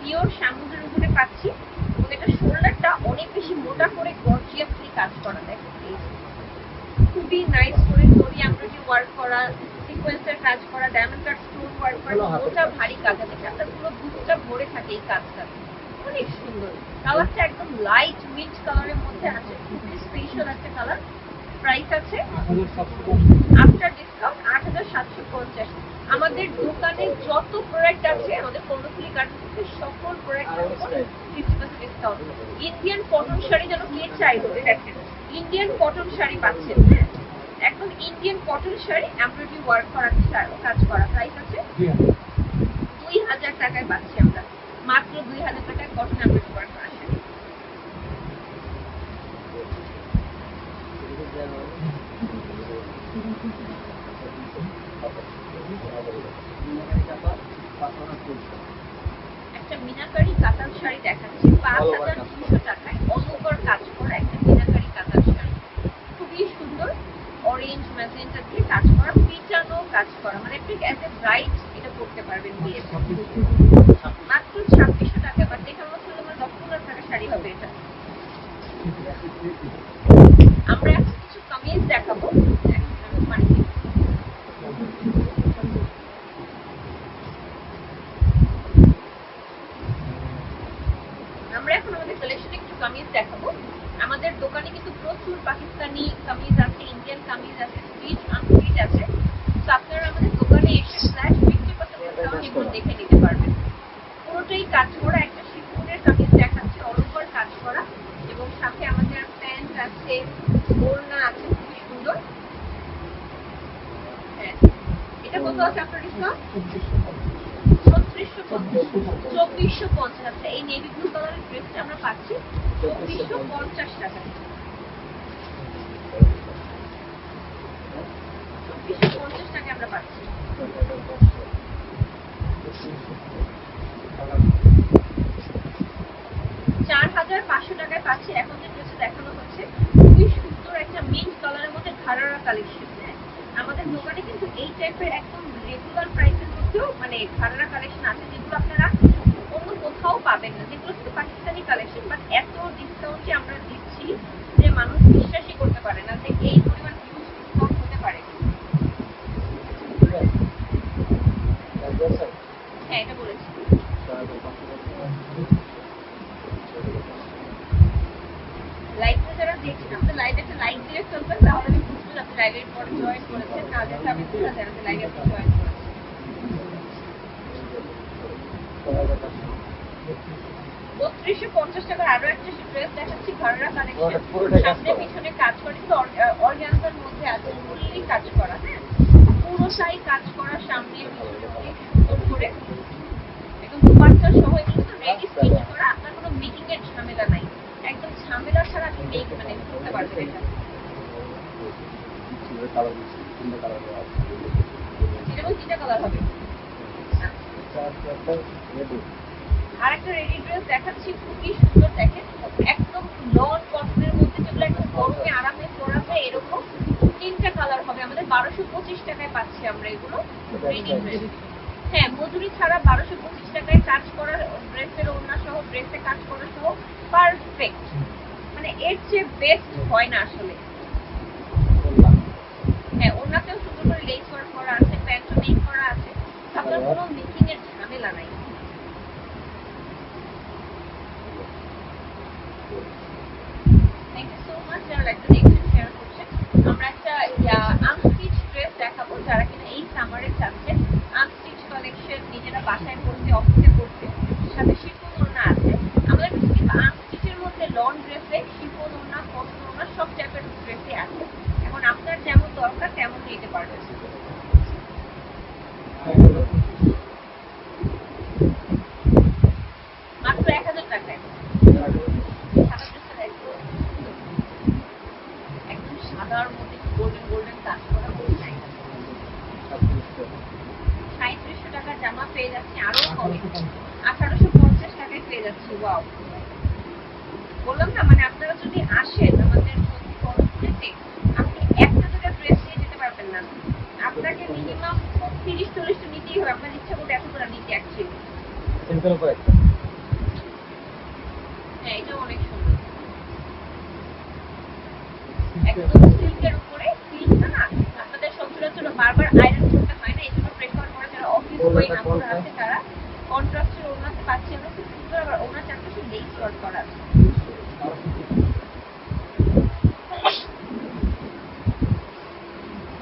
পিওর সামুদ্রের উপরে পাচ্ছি, এবং এটা শোল্ডারটা অনেক বেশি মোটা করে গর্জিয়াসলি কাজ করা। দেখো খুবই নাইস করে জরি এমব্রয়ডারি ওয়ার্ক করা, সিকোয়েন্সের কাজ করা, ডায়মন্ড কাট স্টোন ওয়ার্ক করা, মোটা ভারী কাজ আছে। আপনার পুরো বুকটা ভরে থাকে এই কাজটা। অনেক সুন্দর কালারটা, একদম লাইট মিন্ট কালারের মধ্যে আছে, খুবই স্পেশাল একটা কালার। প্রাইস আছে 8,750 আফটার ডিসকাউন্ট 8,750। আমাদের দোকানে যত প্রোডাক্ট আছে আমাদের কর্ণফুলী গার্মেন্টসের সকল প্রোডাক্টের উপর 50% ডিসকাউন্ট। ইন্ডিয়ান কটন শাড়ি যেন কে চাইবে, দেখেন ইন্ডিয়ান কটন শাড়ি পাচ্ছেন, হ্যাঁ একদম Indian cotton sari embroidery work করা কাজ করা। প্রাইস আছে 2,000 টাকায় পাচ্ছি আমরা, মাত্র 2,000 টাকায় কটন এমব্রয়ডারি ওয়ার্ক করা শাড়ি। একটা মিনাকারি কাতান শাড়ি দেখাচ্ছি 5,200 টাকায়, অনুকর কাজ করা একটা মিনাকারি কাতান শাড়ি, খুবই সুন্দর অরেঞ্জ ম্যাজেন্টা দিয়ে কাজ করা, পিটানো কাজ করা, মানে আপনি অ্যাজ এ ব্রাইট এটা পরতে পারবেন বিয়ে। মাত্র 2,600 টাকা। বাট দেখে আমার হচ্ছে তোমার 10,000 টাকা শাড়ি হবে এটা। আমরা এখন কিছু কামিজ দেখাবো, মানে আমরা এখন আমাদের কালেকশনে কিছু কামিজ দেখাবো। আমাদের দোকানে কিন্তু প্রচুর পাকিস্তানি কামিজ আছে, ইন্ডিয়ান কামিজ আছে, স্ট্রিচ আনস্ট্রিচ আছে। তো আপনারা আমাদের দোকানে এসে ফ্ল্যাট 50% ডিসকাউন্ট এগুলো দেখে নিতে পারবেন। পুরোটাই কাজ করা একটা শিফনের কামিজ দেখাচ্ছে, অল ওভার কাজ করা, এবং সাথে আমাদের প্যান্ট আছে, ওড়না আছে, খুবই সুন্দর। হ্যাঁ এটা কত আছে আপনার ডিসকাউন্ট? 2450। আচ্ছা এই নেভি ব্লু কালারের ড্রেসটা আমরা পাচ্ছি 2450 টাকায়। 2450 টাকায় আমরা পাচ্ছি। 4,500 টাকায় পাচ্ছি। এখন যে ড্রেসটা দেখানো হচ্ছে খুবই সুন্দর একটা মিন্ট কালারের মধ্যে ঘাড়ারা কালেকশন। আমাদের দোকানে কিন্তু এই টাইপের একদম রেগুলার প্রাইসের মধ্যেও মানে ঘাড়ারা কালেকশন আছে, যেগুলো আপনারা অন্য কোথাও পাবেন না, যেগুলো কিন্তু পাকিস্তানি কালেকশন, বাট এত ডিসকাউন্টে আমরা দিচ্ছি যে মানুষ বিশ্বাসই করতে পারে না যে এই পরিমাণ হিউজ ডিসকাউন্ট হতে পারে। হ্যাঁ এটা বলেছি। লাইভটা যারা দেখছেন আমাদের লাইভে একটা লাইক দিয়ে চলবেন, তাহলে আমি বুঝবো যে আপনি লাইভের পর জয়েন করেছেন, না দেখলে আমি বুঝতে পারছি আপনি লাইভের পর জয়েন করেছেন। 3250 টাকার আরো একটা ড্রেস দেখাচ্ছি, ঘরেরা কালেকশন, সামনে পিছনে কাজ করা, কিন্তু অর্গানজার মধ্যে আছে, ফুললি কাজ করা, হ্যাঁ পুরোটাই কাজ করা, সামনে পিছনে অনেক সুন্দর করে একদম দুপাট্টা সহ, এগুলো তো রেডি স্টিচ করা, আপনার কোনো মেকিং এর ঝামেলা নাই, একদম ঝামেলা ছাড়া আপনি মেক মানে করতে পারবেন এটা। এরকম 3টা কালার হবে। আর একটা রেডি ড্রেস দেখাচ্ছি, খুবই সুন্দর, দেখেন একদম লন কটনের মধ্যে, যেগুলো একদম গরমে আরামে পরা যায়, এরকম 3টা কালার হবে। আমাদের 1225 টাকায় পাচ্ছি আমরা এগুলো রেডি ড্রেস। হ্যাঁ মজুরি ছাড়া 1225 টাকায় কাজ করা ড্রেসের ওড়না সহ, ড্রেসে কাজ করা সহ, পারফেক্ট, মানে এর চেয়ে বেস্ট হয় না আসলে। হ্যাঁ ওড়নাতেও সুন্দর করে লেস ওয়ার্ক করা আছে, প্যান্টও মেক করা আছে, আপনার কোনো মেকিং এর ঝামেলা নাই। থ্যাংক ইউ সো মাচ যারা লাইকটা দেখছেন, শেয়ার করছেন। আমরা একটা আনস্টিচ ড্রেস দেখাবো, যারা কিনা এই সামারে চাচ্ছেন আনস্টিচ কালেকশন নিজেরা বাসায় পড়তে, অফিসে পড়তে, সাথে শিফন ওড়না আছে। আমাদের কাছে কিন্তু আনস্টিচের মধ্যে লং ড্রেসে শিফন ওড়না, কটন ওড়না সব টাইপের ড্রেসই আছে। এখন আপনার যেমন দরকার তেমন নিতে পারবেন। মাত্র 1,000 টাকায় সাদা ড্রেসটা দেখবো, একদম সাদার মধ্যে গোল্ডেন গোল্ডেন কাজ করা, 3700 টাকার জামা পেয়ে যাচ্ছি আরো কমে, 1850 টাকায় পেয়ে যাচ্ছি। ওয়াও, বললাম না মানে আপনারা যদি আসেন আমাদের কর্ণফুলীতে, আপনি একটা দুটো ড্রেস নিয়ে যেতে পারবেন না, আপনাকে মিনিমাম 30-40টা নিতেই হবে, আপনার ইচ্ছা করলে এতগুলো নিতে অ্যাকচুয়ালি। হ্যাঁ এটা অনেক সুন্দর, একদম সিল্কের উপরে, সিল্কটা না আপনাদের সচরাচর বারবার আয়রন করতে হয় না, এই জন্য প্রেফার করে যারা অফিস গোয়িং আপুরা আছে তারা কন্ট্রাস্টের ওড়নাতে পাচ্ছি আমরা খুব সুন্দর। আবার ওড়না চারপাশে ওয়ার্ক করা আছে।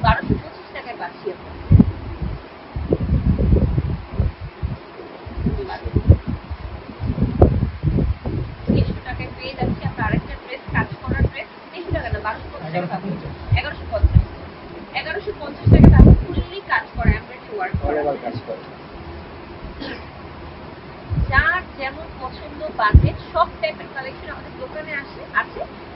1225 টাকায় পাচ্ছি আমরা। 300 টাকায় পেয়ে যাচ্ছি আমরা আরেকটা ড্রেস, কাজ করা ড্রেস। 300 টাকা না, 1250 টাকা পাবো। 1150 1150 টাকা পাবো, ফুললি কাজ করা, এমব্রয়ডারি ওয়ার্ক করা। অনেকবার কাজ করে। যার যেমন পছন্দ বাজেট সব টাইপের কালেকশন আমাদের দোকানে আছে।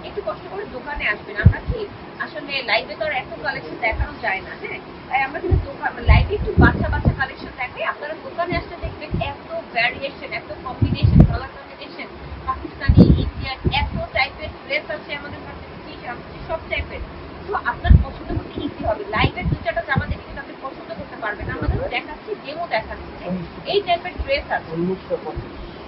একটু কষ্ট করে দোকানে আসবেন। আমরা কি আসলে লাইভে তো আর এত কালেকশন দেখানো যায় না, হ্যাঁ, তাই আমরা কিন্তু দোকান লাইভে একটু বাচ্চা কালেকশন দেখাই। আপনারা দোকানে আসলে দেখবেন এত ভ্যারিয়েশন, এত combination, colour combination, Pakistani, Indian, এত টাইপের ড্রেস আছে আমাদের কাছে, সব টাইপের। তো আপনার পছন্দ করতে ইজি হবে। লাইভে দু চারটা জামা দেখে কিন্তু আপনি পছন্দ করতে পারবেন। আমাদের দেখাচ্ছি, ডেমো দেখাচ্ছি যে এই টাইপের ড্রেস আছে।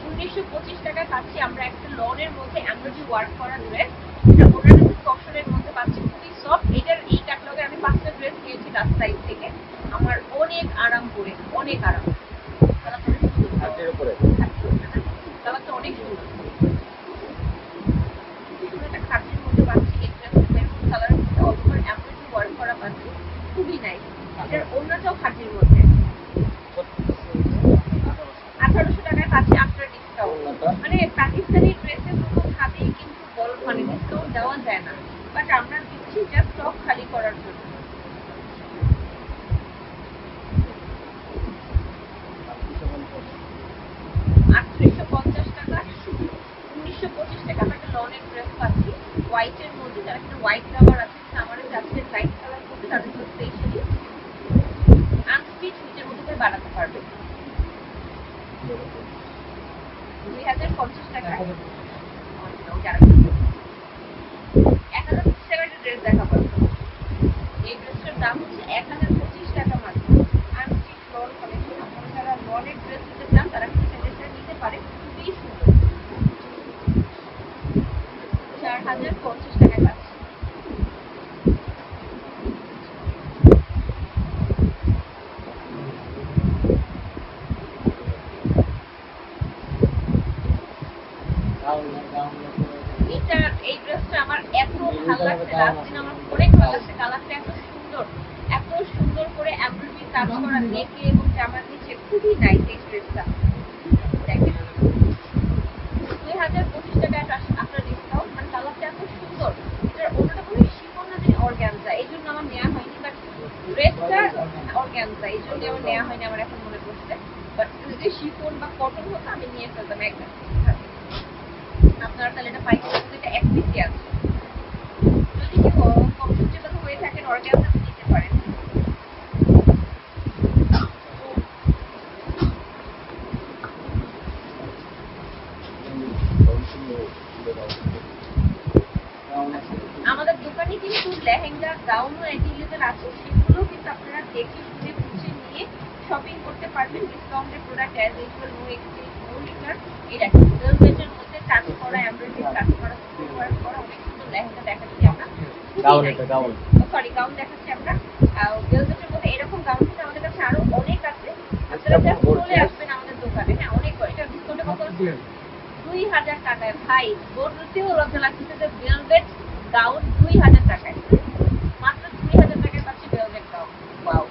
1925 টাকায় পাচ্ছি আমরা একটা লনের মধ্যে এমব্রয়ডারি ওয়ার্ক করা ড্রেস। এটা ওনার কটনের মধ্যে পাচ্ছি, খুবই সফট। এই ক্যাটালগে আমি 5টা ড্রেস নিয়েছি লাস্ট সাইজ থেকে। আমার অনেক আরাম করে, অনেক আরাম। হাতের উপরে কালারটা অনেক সুন্দর। একটা খাটের মধ্যে পাচ্ছি, এই ড্রেসটা মেরুন কালারের মধ্যে অল ওভার এমব্রয়ডারি ওয়ার্ক করা পাচ্ছি, খুবই নাইস। এটার অন্যটাও খাটের মধ্যে 1800 টাকায় পাচ্ছি আফটার ডিসকাউন্ট। মানে পাকিস্তানি ড্রেসের কোনো ভাবেই কিন্তু মানে ডিসকাউন্ট দেওয়া যায় না, বাট আমরা দিচ্ছি জাস্ট স্টক খালি করার জন্য। 3850 টাকা, 1925 টাকা আমরা একটা লনের ড্রেস পাচ্ছি হোয়াইটের মধ্যে। যারা কিনা হোয়াইট লাভার আছে, আমাদের যাচ্ছে লাইট কালার মধ্যে, তাদের জন্য স্পেশালি আনস্টিচ নিচের মধ্যে বানাতে পারবে। 2050 টাকা, 1025 টাকার একটা ড্রেস দেখাবো। এই ড্রেসটার দাম হচ্ছে 1025 টাকা মাত্র। Unstitch loan collection. আপনারা যারা লনের ড্রেস নিতে চান তারা কিন্তু ড্রেসটা নিতে পারেন, খুবই সুন্দর। 4050 টাকায় পাচ্ছি। এই ড্রেসটা আমার এত ভালো লাগছে, লাস্ট দিন আমার অনেক ভালো লাগছে। কালারটা এত সুন্দর করে এমব্রয়ডারি কাজ করা নেকে এবং জামার নিচে, খুবই নাইস এই ড্রেসটা। দেখেন 2025 টাকায় আপনার ডিসকাউন্ট। মানে কালারটা এত সুন্দর। এটার অন্যটা কোনো শিফন না, যে অর্গানজা, এই জন্য আমার নেওয়া হয়নি। বাট ড্রেসটা অর্গানজা, এই জন্য আমার নেওয়া হয়নি, আমার এখন মনে পড়ছে। বাট যদি শিফন বা কটন হতো আমি নিয়ে ফেলতাম একদম। আপনারা তাহলে এটা পাইতে পারবেন, এটা এক পিসি আছে। যদি কেউ কমফোর্টেবল হয়ে থাকেন অর্গানজা নিতে পারেন। আমাদের দোকানে কিন্তু লেহেঙ্গা, গাউনও অ্যাভেলেবল আছে। সেগুলো কিন্তু আপনারা দেখে শুনে বুঝে নিয়ে শপিং করতে পারবেন। ডিসকাউন্টের product as usual, no exchange, no return. এই দেখেন ভেলভেটের মধ্যে কাজ করা, এমব্রয়ডারি কাজ করা, ওয়ার্ক করা, অনেক সুন্দর লেহেঙ্গা দেখাচ্ছি আমরা। সরি, গাউন দেখাচ্ছি আমরা। ভেলভেটের মধ্যে এরকম গাউন কিন্তু আমাদের কাছে আরো অনেক আছে। আপনারা জাস্ট চলে আসবেন আমাদের দোকানে। হ্যাঁ, অনেক। এটা ডিসকাউন্টের কত? 2000 টাকায়। ভাই বলতেও লজ্জা লাগছে যে ভেলভেট গাউন 2000 টাকায়, মাত্র 2000 টাকায় পাচ্ছি ভেলভেট গাউন। ওয়াও,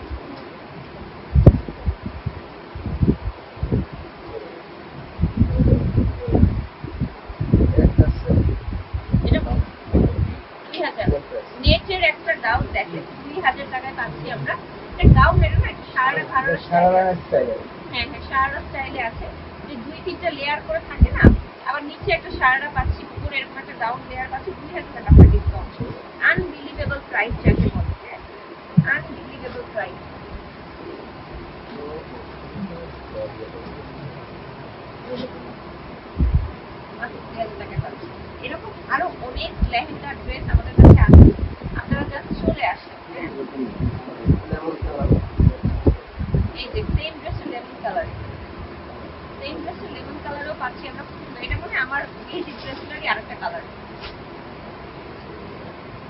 এটা 2000 নেটের একটা গাউন দেখেন, 2000 টাকায় পাচ্ছি আমরা। এটা গাউন, এটা না সারা স্টাইল। হ্যাঁ, সারা স্টাইলে আছে, যে 2-3টা লেয়ার করে থাকে না। আবার নিচে একটা সারারা পাচ্ছি, উপরে এরকম একটা গাউন লেয়ার পাচ্ছি। 2000 টাকা আপনার ডিসকাউন্ট। আনবিলিভেবল প্রাইস যাকে বলে, আনবিলিভেবল প্রাইস। মাত্র 2000 টাকায় পাচ্ছি। এরকম আরো অনেক লেহেঙ্গা ড্রেস আমাদের কাছে আছে, আপনারা জাস্ট চলে আসেন। এই যে সেম ড্রেসটা লেমন কালার, সেম ড্রেসটা লেমন কালারও পাচ্ছি আমরা। এটা মানে আমার এই ড্রেসটারই আরেকটা কালার।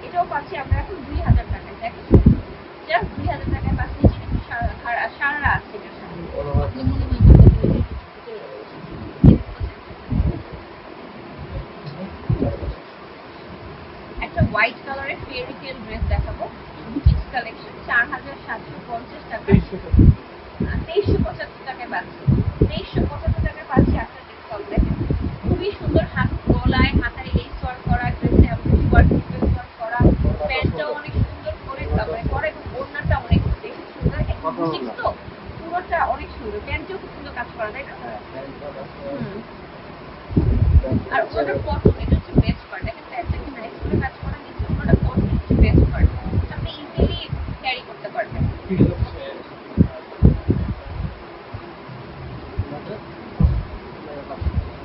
এটাও পাচ্ছি আমরা এখন 2000 টাকায়। দেখেন জাস্ট 2000 টাকায় পাচ্ছি। নিচে কিন্তু সারা আছে এটার সাথে। হোয়াইট কালারের ফেয়ারি টেল ড্রেস দেখাবো, বুটিক্স কালেকশন 4750 টাকা, 2375 টাকায় পাচ্ছি, 2375 টাকায় পাচ্ছি আফটার ডিসকাউন্ট। দেখেন খুবই সুন্দর, হাত গলায় হাতায় লেস ওয়ার্ক করা, ড্রেসে এমব্রয়ডারি ওয়ার্ক করা, প্যান্টটাও অনেক সুন্দর করে করা এবং ওড়নাটা অনেক বেশি সুন্দর, একদম বুটিক্স তো পুরোটা অনেক সুন্দর, প্যান্টেও খুব সুন্দর কাজ করা, তাই না? আর ওটা কটন, এটা হচ্ছে বেস্ট পার্ট। দেখেন প্যান্টটা কি নাইস করে কাজ করা, নিচে ওটা কটন হচ্ছে বেস্ট পার্ট, আপনি ইজিলি ক্যারি করতে পারবেন।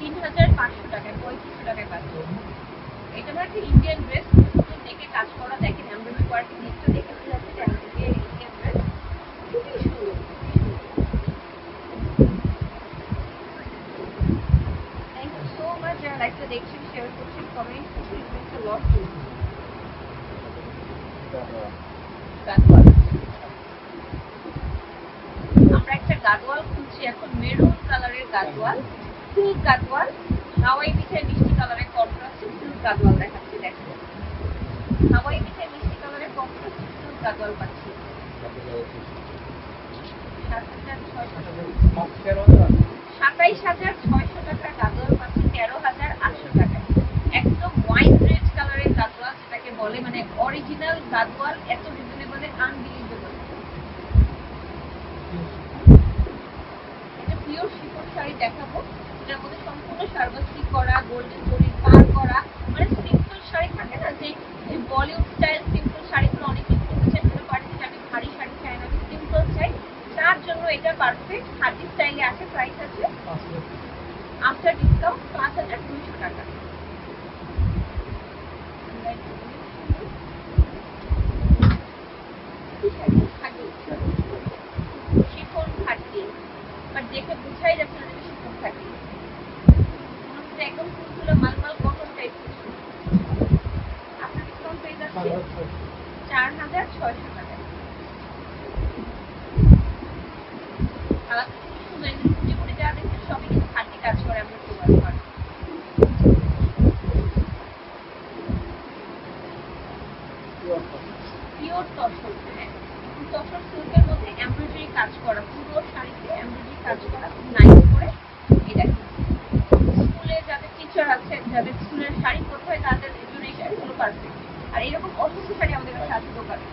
3500 টাকায়, 3500 টাকায় পাচ্ছি। এটা আমার একটা ইন্ডিয়ান ড্রেস, নেকে কাজ করা, দেখেন এমব্রয়ডারি ওয়ার্কের নিচটা দেখে বোঝা যাচ্ছে এটা ইন্ডিয়ান ড্রেস, খুবই সুন্দর। থ্যাংক ইউ সো মাচ যারা লাইভটা দেখছেন, শেয়ার করছেন, কমেন্ট করছেন, it means a lot to. Gadwal, আমরা একটা গাদওয়াল খুলছি এখন, মেরুন কালারের গাদওয়াল, সিল্ক গাদওয়াল, হাওয়াই মিঠাই মিষ্টি কালারের কন্ট্রাস্টে সিল্ক গাদওয়াল দেখাচ্ছি। দেখেন হাওয়াই মিঠাই মিষ্টি কালারের কন্ট্রাস্টে সিল্ক গাদওয়াল পাচ্ছি 27,600 টাকার গাদওয়াল পাচ্ছি 13,800 টাকায়, একদম ওয়াইন রেড কালারের গাদওয়াল, যেটাকে বলে মানে অরিজিনাল গাদওয়াল, এত রিজনেবল, আনবিলিভেবল। এটা পিওর শিফন শাড়ি দেখাবো, এটার মধ্যে সম্পূর্ণ সার্বস্টিক করা, গোল্ডেন জরির পার করা, মানে সিম্পল শাড়ি থাকে না যে বলিউড স্টাইল সিম্পল শাড়িগুলো অনেকে কিনতে চায়, কোনো পার্টি আমি ভারী শাড়ি চাই না, আমি সিম্পল চাই, তার জন্য এটা পারফেক্ট। হাতি স্টাইলে আছে, প্রাইস আছে আফটার ডিসকাউন্ট 5200 টাকা। শিফন খাটি, বাট দেখে বুঝাই যাচ্ছে না এটা শিফন খাটি, একদম ফুলগুলো মালমাল কটন টাইপ কিছু। আপনার ডিসকাউন্ট পেয়ে যাচ্ছে 4600 টাকায়। জীবনে যা দেখছেন সবই কিন্তু খাঁটি কাজ করে, আমরা প্রমাণ করি। পিওর তসর, হ্যাঁ তসর সিল্কের মধ্যে এমব্রয়ডারি কাজ করা, পুরো শাড়িতে এমব্রয়ডারি কাজ করা, খুব নাইস করে। এই দেখেন স্কুলে যাদের টিচার আছেন, যাদের স্কুলের শাড়ি পরতে হয়, তাদের জন্য এই শাড়িগুলো পারফেক্ট। আর এরকম অসংখ্য শাড়ি আমাদের কাছে আছে দোকানে,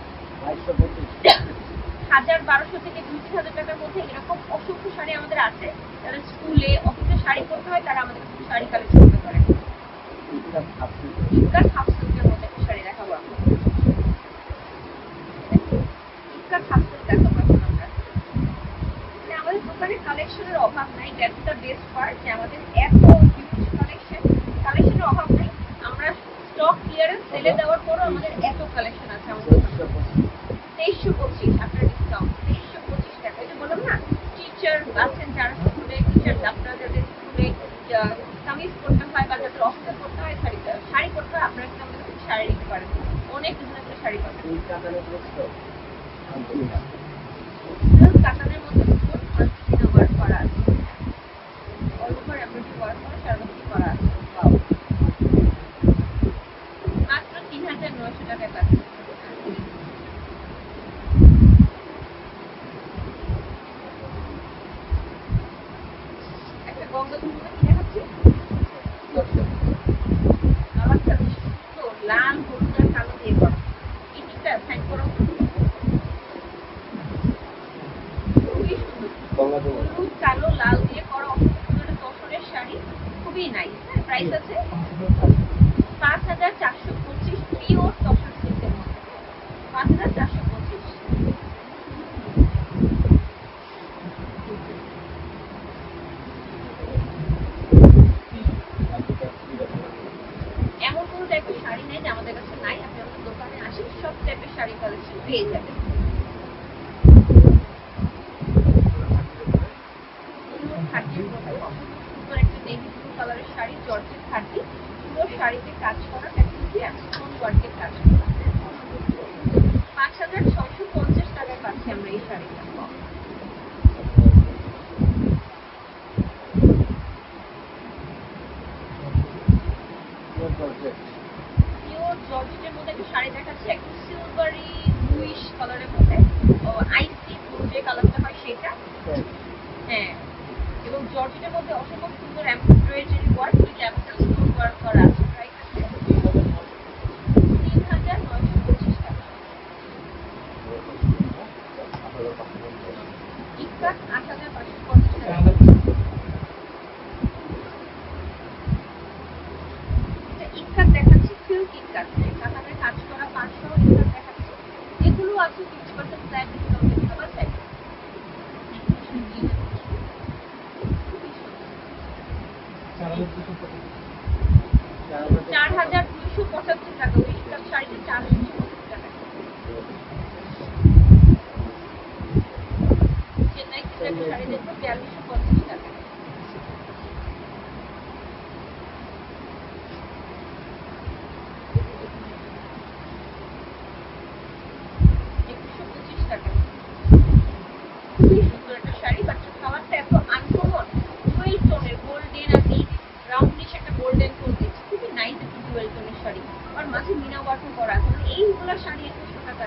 1200 থেকে 2000 টাকার মধ্যে এরকম অসংখ্য শাড়ি আমাদের আছে। যারা স্কুলে অফিসে শাড়ি পরতে হয় তারা আমাদের কাছে শাড়ি কালেক্ট করতে পারে। ইক্কার হাফ সিল্কের মধ্যে একটা শাড়ি দেখাবো আমরা, ইক্কার হাফ সিল্ক দেখাবো এখন আমরা। মানে আমাদের দোকানের কালেকশনের অভাব নাই, দ্যাটস দ্য বেস্ট পার্ট, যে আমাদের এত হিউজ কালেকশনের অভাব নাই। আমরা স্টক ক্লিয়ারেন্স সেলে দেওয়ার পরও আমাদের এত কালেকশন আছে আমাদের দোকানে। 2325 আপনার ডিসকাউন্ট 2325 টাকা। এটা বললাম না, টিচার আছেন যারা স্কুলে, টিচার আপনারা যাদের স্কুলে কামিজ করতে হয় বা যাদের অফিসে করতে হয়, শাড়ি করতে হয়, আপনারা কিন্তু আমাদের কাছে শাড়ি নিতে পারেন, অনেক রিজনেবল শাড়ি পাবেন। কাতানের মধ্যে ওয়ার্ক করা আছে, অল ওভার এমব্রয়ডারি ওয়ার্ক করা, সার্বস্টিক করা আছে, মাত্র 3900 টাকায় পাচ্ছি। লাল হলুদ আর কালো দিয়ে করা, এই তিনটা সাইড করো, খুবই সুন্দর, হলুদ কালো লাল দিয়ে করা অসংখ্য তসরের শাড়ি, খুবই নাইস। হ্যাঁ প্রাইস আছে 5425, পিওর তসর সিল্কের মধ্যে 5425। এমন কোনো টাইপের শাড়ি নেই যে আমাদের কাছে নাই, আপনি আমাদের দোকানে আসেন সব টাইপের শাড়ি কালেকশন পেয়ে যাবেন। খাটির মধ্যে সুন্দর একটা নেভি ব্লু কালারের শাড়ি, জর্জেট খাটি, পুরো শাড়িতে কাজ করা, স্টোন ওয়ার্কের কাজ করা, 5650 টাকায় পাচ্ছি আমরা এই শাড়িটা। পিওর জর্জেটের মধ্যে একটা শাড়ি দেখাচ্ছি, একদম সিলভারি ব্লুইশ কালারের মধ্যে, আইসি ব্লু যে কালারটা হয় সেটা। হ্যাঁ, এবং জর্জেটের মধ্যে অসম্ভব সুন্দর embroidery work, capital stone work করা আছে। প্রাইস আছে ৩,৯২৫ টাকা। ইক্কাত ৮,৫৫০ টাকা। ইক্কাত দেখাচ্ছি, সিল্ক ইক্কাত, কাতানের কাজ করা ৫০০ ইক্কাত দেখাচ্ছি। এগুলো আছে 50% ফ্ল্যাট ডিসকাউন্ট দিতে পারবে। ৪,২৭৫ টাকা। ওই ইক্কাত শাড়িটা ৪,২৭৫ টাকা। চেন্নাই থেকে একটা শাড়ি দেখবো ৪২৫০ টাকা। টাকা। খুবই সুন্দর একটা শাড়ি, বাট কালারটা এত আনকমন, ডুয়েল টোনের গোল্ডেন আর এই রাউন্ডিশ একটা গোল্ডেন টোন দিচ্ছে, খুবই নাইস একটা ডুয়েল টোনের শাড়ি, আর মাঝে মিনা ওয়ার্কও করা আছে। মানে এইগুলো শাড়ি ২১০০ টাকা।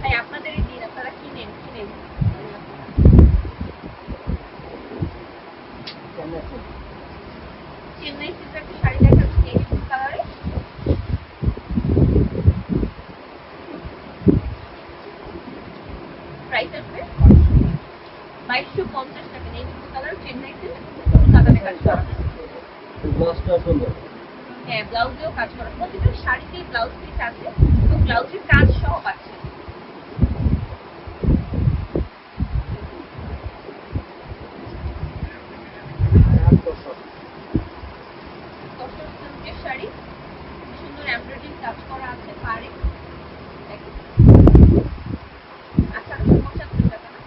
তাই আপনাদের এই দিন আপনারা কিনেন। চেন্নাই সিল্কের একটা শাড়ি দেখাচ্ছি নেভি ব্লু কালারে। প্রাইস আসবে ২২৫০ টাকা। Navy blue colour, Chennai silk, কলকাতাতে কাজ করা। হ্যাঁ, ব্লাউজেও কাজ করা, প্রতিটা শাড়িতেই ব্লাউজ পিস আছে এবং ব্লাউজের কাজ সহ আছে। তসর সিল্কের শাড়ি, সুন্দর এমব্রয়ডারি কাজ করা আছে পাড়ে। ১৮৭৫ টাকা না,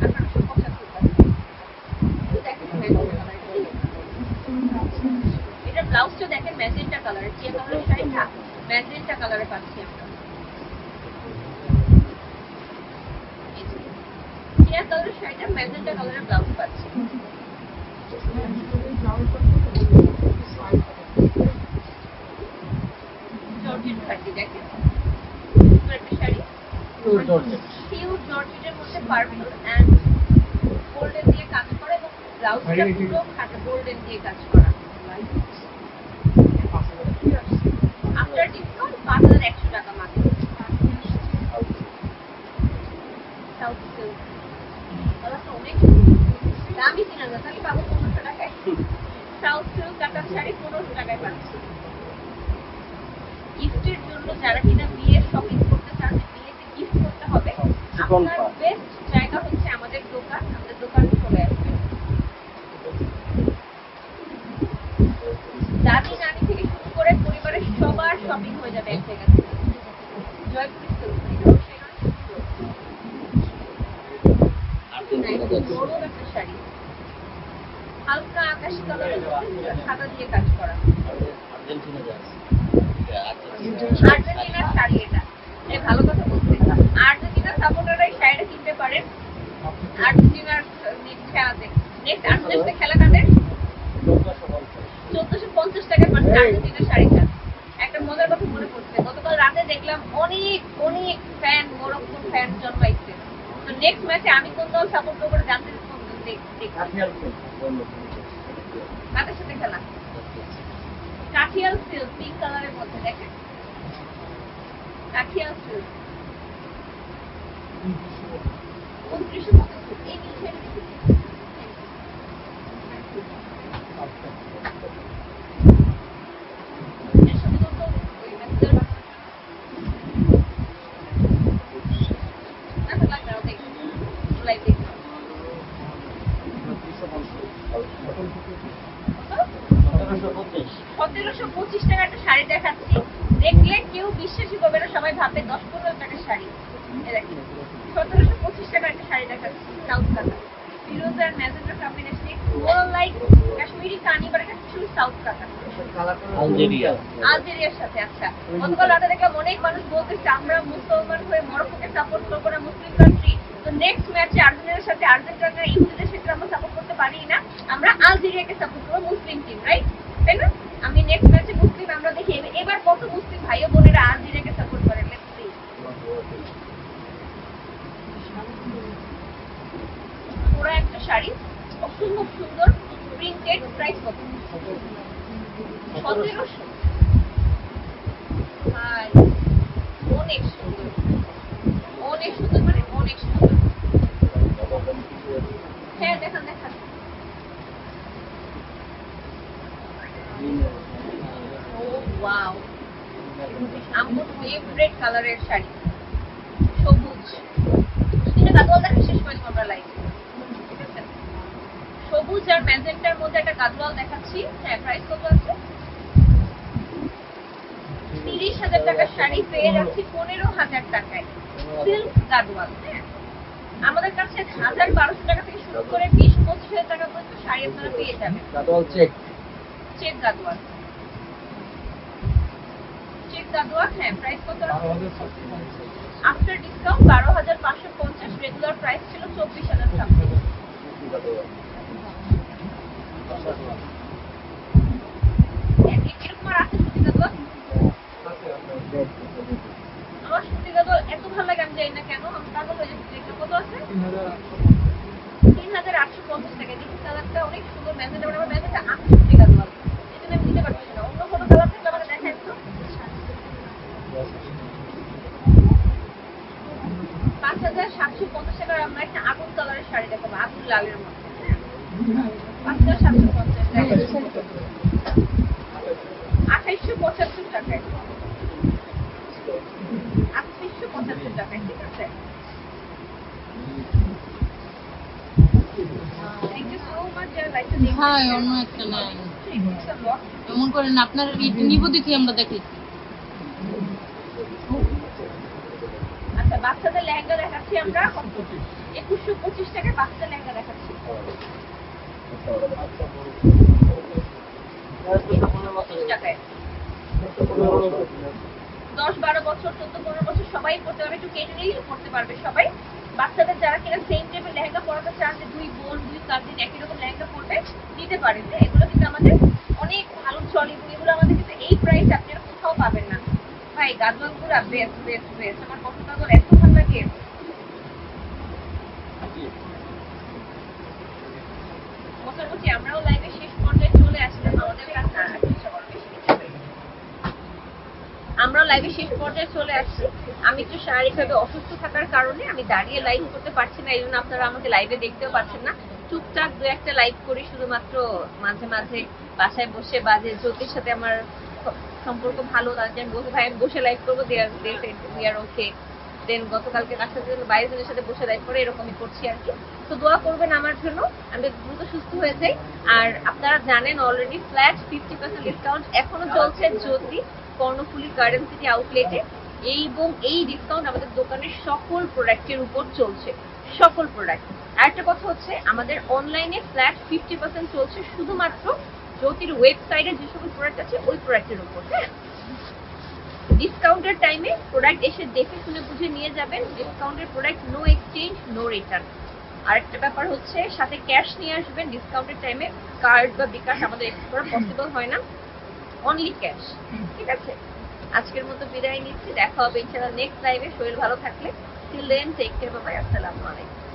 ১৮৭৫ টাকা। এটা ব্লাউজটা দেখেন ম্যাজেন্টা কালারের, টিয়া কালারের শাড়িটা ম্যাজেন্টা কালারে পাচ্ছি আমরা। টিয়া কালারের শাড়িটা ম্যাজেন্টা কালারের ব্লাউজ পাচ্ছি। জর্জেট শাড়ি দেখেন, সুন্দর একটা শাড়ি, পিওর জর্জেটের মধ্যে পার্পল এন্ড গোল্ডেন দিয়ে কাজ করা এবং ব্লাউজটা পুরো খাটা গোল্ডেন দিয়ে কাজ করা। আফটার ডিসকাউন্ট ৫,১০০ টাকা মাত্র। সাউথ সিল্ক কালারটা অনেক দামি, ৩,০০০ টাকা পাবো ১৫০০ টাকায়। সাউথ সিল্ক কাটার শাড়ি ১৫০০ টাকায় পাচ্ছি। গিফটের জন্য যারা কিনা বিয়ের শপিং করতে চান, বিয়েতে গিফট করতে হবে, আপনার বেস্ট জায়গা হচ্ছে আমাদের দোকান। আমাদের দোকানে চলে আসবে। দাদি নানি থেকে শুরু করে পরিবারের সবার শপিং হয়ে যাবে এক জায়গা থেকে। জয়পুরি সিল্ক, গরম একটা শাড়ি, হালকা আকাশি কালারের সাদা দিয়ে কাজ করা। আর্জেন্টিনার শাড়ি এটা, ভালো কথা বলতে। আর্জেন্টিনার সাপোর্টাররা এই শাড়িটা কিনতে পারেন। আর্জেন্টিনার খেলাতে নেক্সট আর্জেন্টিনার খেলা কাদের ১৪৫০ টাকা পাচ্ছে আর্জেন্টিনার শাড়িটা। একটা মজার কথা মনে পড়ছে, গতকাল রাতে দেখলাম অনেক অনেক ফ্যান, মরক্কোর ফ্যান জন্মাইছে। তো নেক্সট ম্যাচে আমি কোন দল সাপোর্ট করবো জানতে কাদের সাথে খেলা। কাঠিয়াল সিল্ক পিঙ্ক কালারের মধ্যে দেখেন, কাঠিয়াল সিল্ক ২৯৫০। এই নিচে এর সাথে তো ওই মেসেজের না লাগবে না, দেখুন লাইভ দেখুন। ১৭২৫ টাকা একটা শাড়ি দেখাচ্ছি, দেখলে কেউ বিশ্বাসই করবে না, সবাই ভাববে ১০-১৫ টাকার শাড়ি। ১৭২৫ টাকা একটা শাড়ি দেখাচ্ছি, সাউথ কাটা, ফিরোজ আর magenta combination, more like Kashmiri kani, but এটা শুধু সাউথ কাটা, আলজেরিয়ার সাথে। আচ্ছা, গতকাল রাতে দেখলাম অনেক মানুষ বলতেছে আমরা মুসলমান হয়ে মরক্কোকে সাপোর্ট করবো না, মুসলিম কান্ট্রি। তো নেক্সট ম্যাচে আর্জেন্টিনার সাথে আর্জেন্টিনা ইহুদিদের সাথে আমরা সাপোর্ট করতে পারি না, আমরা আলজেরিয়াকে সাপোর্ট করবো, মুসলিম টিম, রাইট? তাই না? আমি নেক্সট ম্যাচে মুসলিম আমরা দেখি। এবার কত 1700 ভাই, অনেক সুন্দর, অনেক সুন্দর, মানে অনেক সুন্দর। হ্যাঁ দেখান দেখান। ও ওয়াও, আমার ফেভারিট কালারের শাড়ি, সবুজ। এটা গাদোয়াল দেখা শেষ করে দিব আমরা লাইভ, ঠিক আছে? সবুজ আর ম্যাজেন্টার মধ্যে একটা গাদোয়াল দেখাচ্ছি। হ্যাঁ, প্রাইস কত আছে? 30,000 টাকার শাড়ি পেয়ে যাচ্ছি 15,000 টাকায়, সিল্ক গাদোয়াল। হ্যাঁ, আমাদের কাছে 1,000-1,200 টাকা থেকে শুরু করে 20-25,000 টাকা পর্যন্ত শাড়ি আপনারা পেয়ে যাবেন। Gadwal check. Check Gadwal, check Gadwal. হ্যাঁ, প্রাইস কত আছে? আফটার ডিসকাউন্ট 12,550, রেগুলার প্রাইস ছিল 24,000 সামথিং। এরকম আর আছে সুতি গাদোয়াল? আমার সুতি গাদোয়াল এত ভালো লাগে, আমি জানি না কেন, আমি পাগল হয়ে যাচ্ছি দেখতে। কত আছে? 3,850 টাকা। দেখি কালারটা অনেক সুন্দর, ম্যাজেন্টা, আমার ম্যাজেন্টা আছে সুতি গাদোয়াল, এই জন্য আমি নিতে পারছি না। অন্য কোনো কালার থাকলে আমাকে দেখায় একটু। 5,750 টাকার আমরা একটা আগুন কালারের শাড়ি দেখাবো, আগুন লালের মধ্যে। 5,750 টাকা, 2,875 টাকায়, 2,875 টাকায়, ঠিক আছে? Thank you so much, যারা লাইভটা দেখছেন। হ্যাঁ, অন্য একটা নাই। It's a lot. এমন করেন আপনার নিব দেখি আমরা দেখি। আচ্ছা, বাচ্চাদের লেহেঙ্গা দেখাচ্ছি আমরা 2,125 টাকায় বাচ্চাদের লেহেঙ্গা দেখাচ্ছি। 25 টাকায় 10-12 বছর, 14-15 বছর সবাই পড়তে পারবে, একটু কেটে নিয়েই পড়তে পারবে সবাই। বাচ্চাদের যারা কিনা সেম টাইপের লেহেঙ্গা পরাতে চান, যে 2 বোন 2 কাজিন একই রকম লেহেঙ্গা পরবে, নিতে পারেন। এগুলো কিন্তু আমাদের অনেক ভালো চলে, এবং এগুলো আমাদের কিন্তু এই প্রাইস আপনারা কোথাও পাবেন না ভাই। গাদোয়ালগুলো বেস্ট বেস্ট বেস্ট, আমার কটন গাদোয়াল এত ভালো লাগে। মোটামুটি আমরাও লাইভে শেষ পর্যায়ে চলে আসলাম। আমাদের কাছে আমরা লাইভে শেষ পর্যায়ে চলে আসছি। আমি একটু শারীরিকভাবে অসুস্থ থাকার কারণে আমি দাঁড়িয়ে লাইভ করতে পারছি না, এই জন্য আপনারা আমাকে লাইভে দেখতেও পাচ্ছেন না। টুকটাক 2-1টা লাইভ করি শুধুমাত্র মাঝে মাঝে বাসায় বসে, বা যে জ্যোতির সাথে আমার সম্পর্ক ভালো, তাদের আমি বসে ভাই আমি বসে লাইভ করবো, দে আর ওকে। দেন গতকালকে তার সাথে বাইরে জনের সাথে বসে লাইভ করে এরকমই করছি আর কি। তো দোয়া করবেন আমার জন্য, আমি দ্রুত সুস্থ হয়ে যাই। আর আপনারা জানেন অলরেডি ফ্ল্যাট 50% ডিসকাউন্ট এখনো চলছে জ্যোতি কর্ণফুলী গার্ডেন সিটি আউটলেটে, এবং এই ডিসকাউন্ট আমাদের দোকানের সকল প্রোডাক্টের উপর চলছে, সকল প্রোডাক্ট। আরেকটা কথা হচ্ছে, আমাদের অনলাইনে ফ্ল্যাট 50% চলছে শুধুমাত্র জ্যোতির ওয়েবসাইটে যে সকল প্রোডাক্ট আছে ওই প্রোডাক্টের উপর। হ্যাঁ, ডিসকাউন্টের টাইমে প্রোডাক্ট এসে দেখে শুনে বুঝে নিয়ে যাবেন। ডিসকাউন্টের product no exchange, no return. আরেকটা ব্যাপার হচ্ছে, সাথে ক্যাশ নিয়ে আসবেন। ডিসকাউন্টের টাইমে কার্ড বা বিকাশ আমাদের এক্সেপ্ট করা পসিবল হয় না, অনলি ক্যাশ, ঠিক আছে? আজকের মতো বিদায় নিচ্ছি, দেখা হবে ইনশাআল্লাহ নেক্সট লাইভে। শরীর ভালো থাকলে, till then take care, bye, আসসালামু আলাইকুম।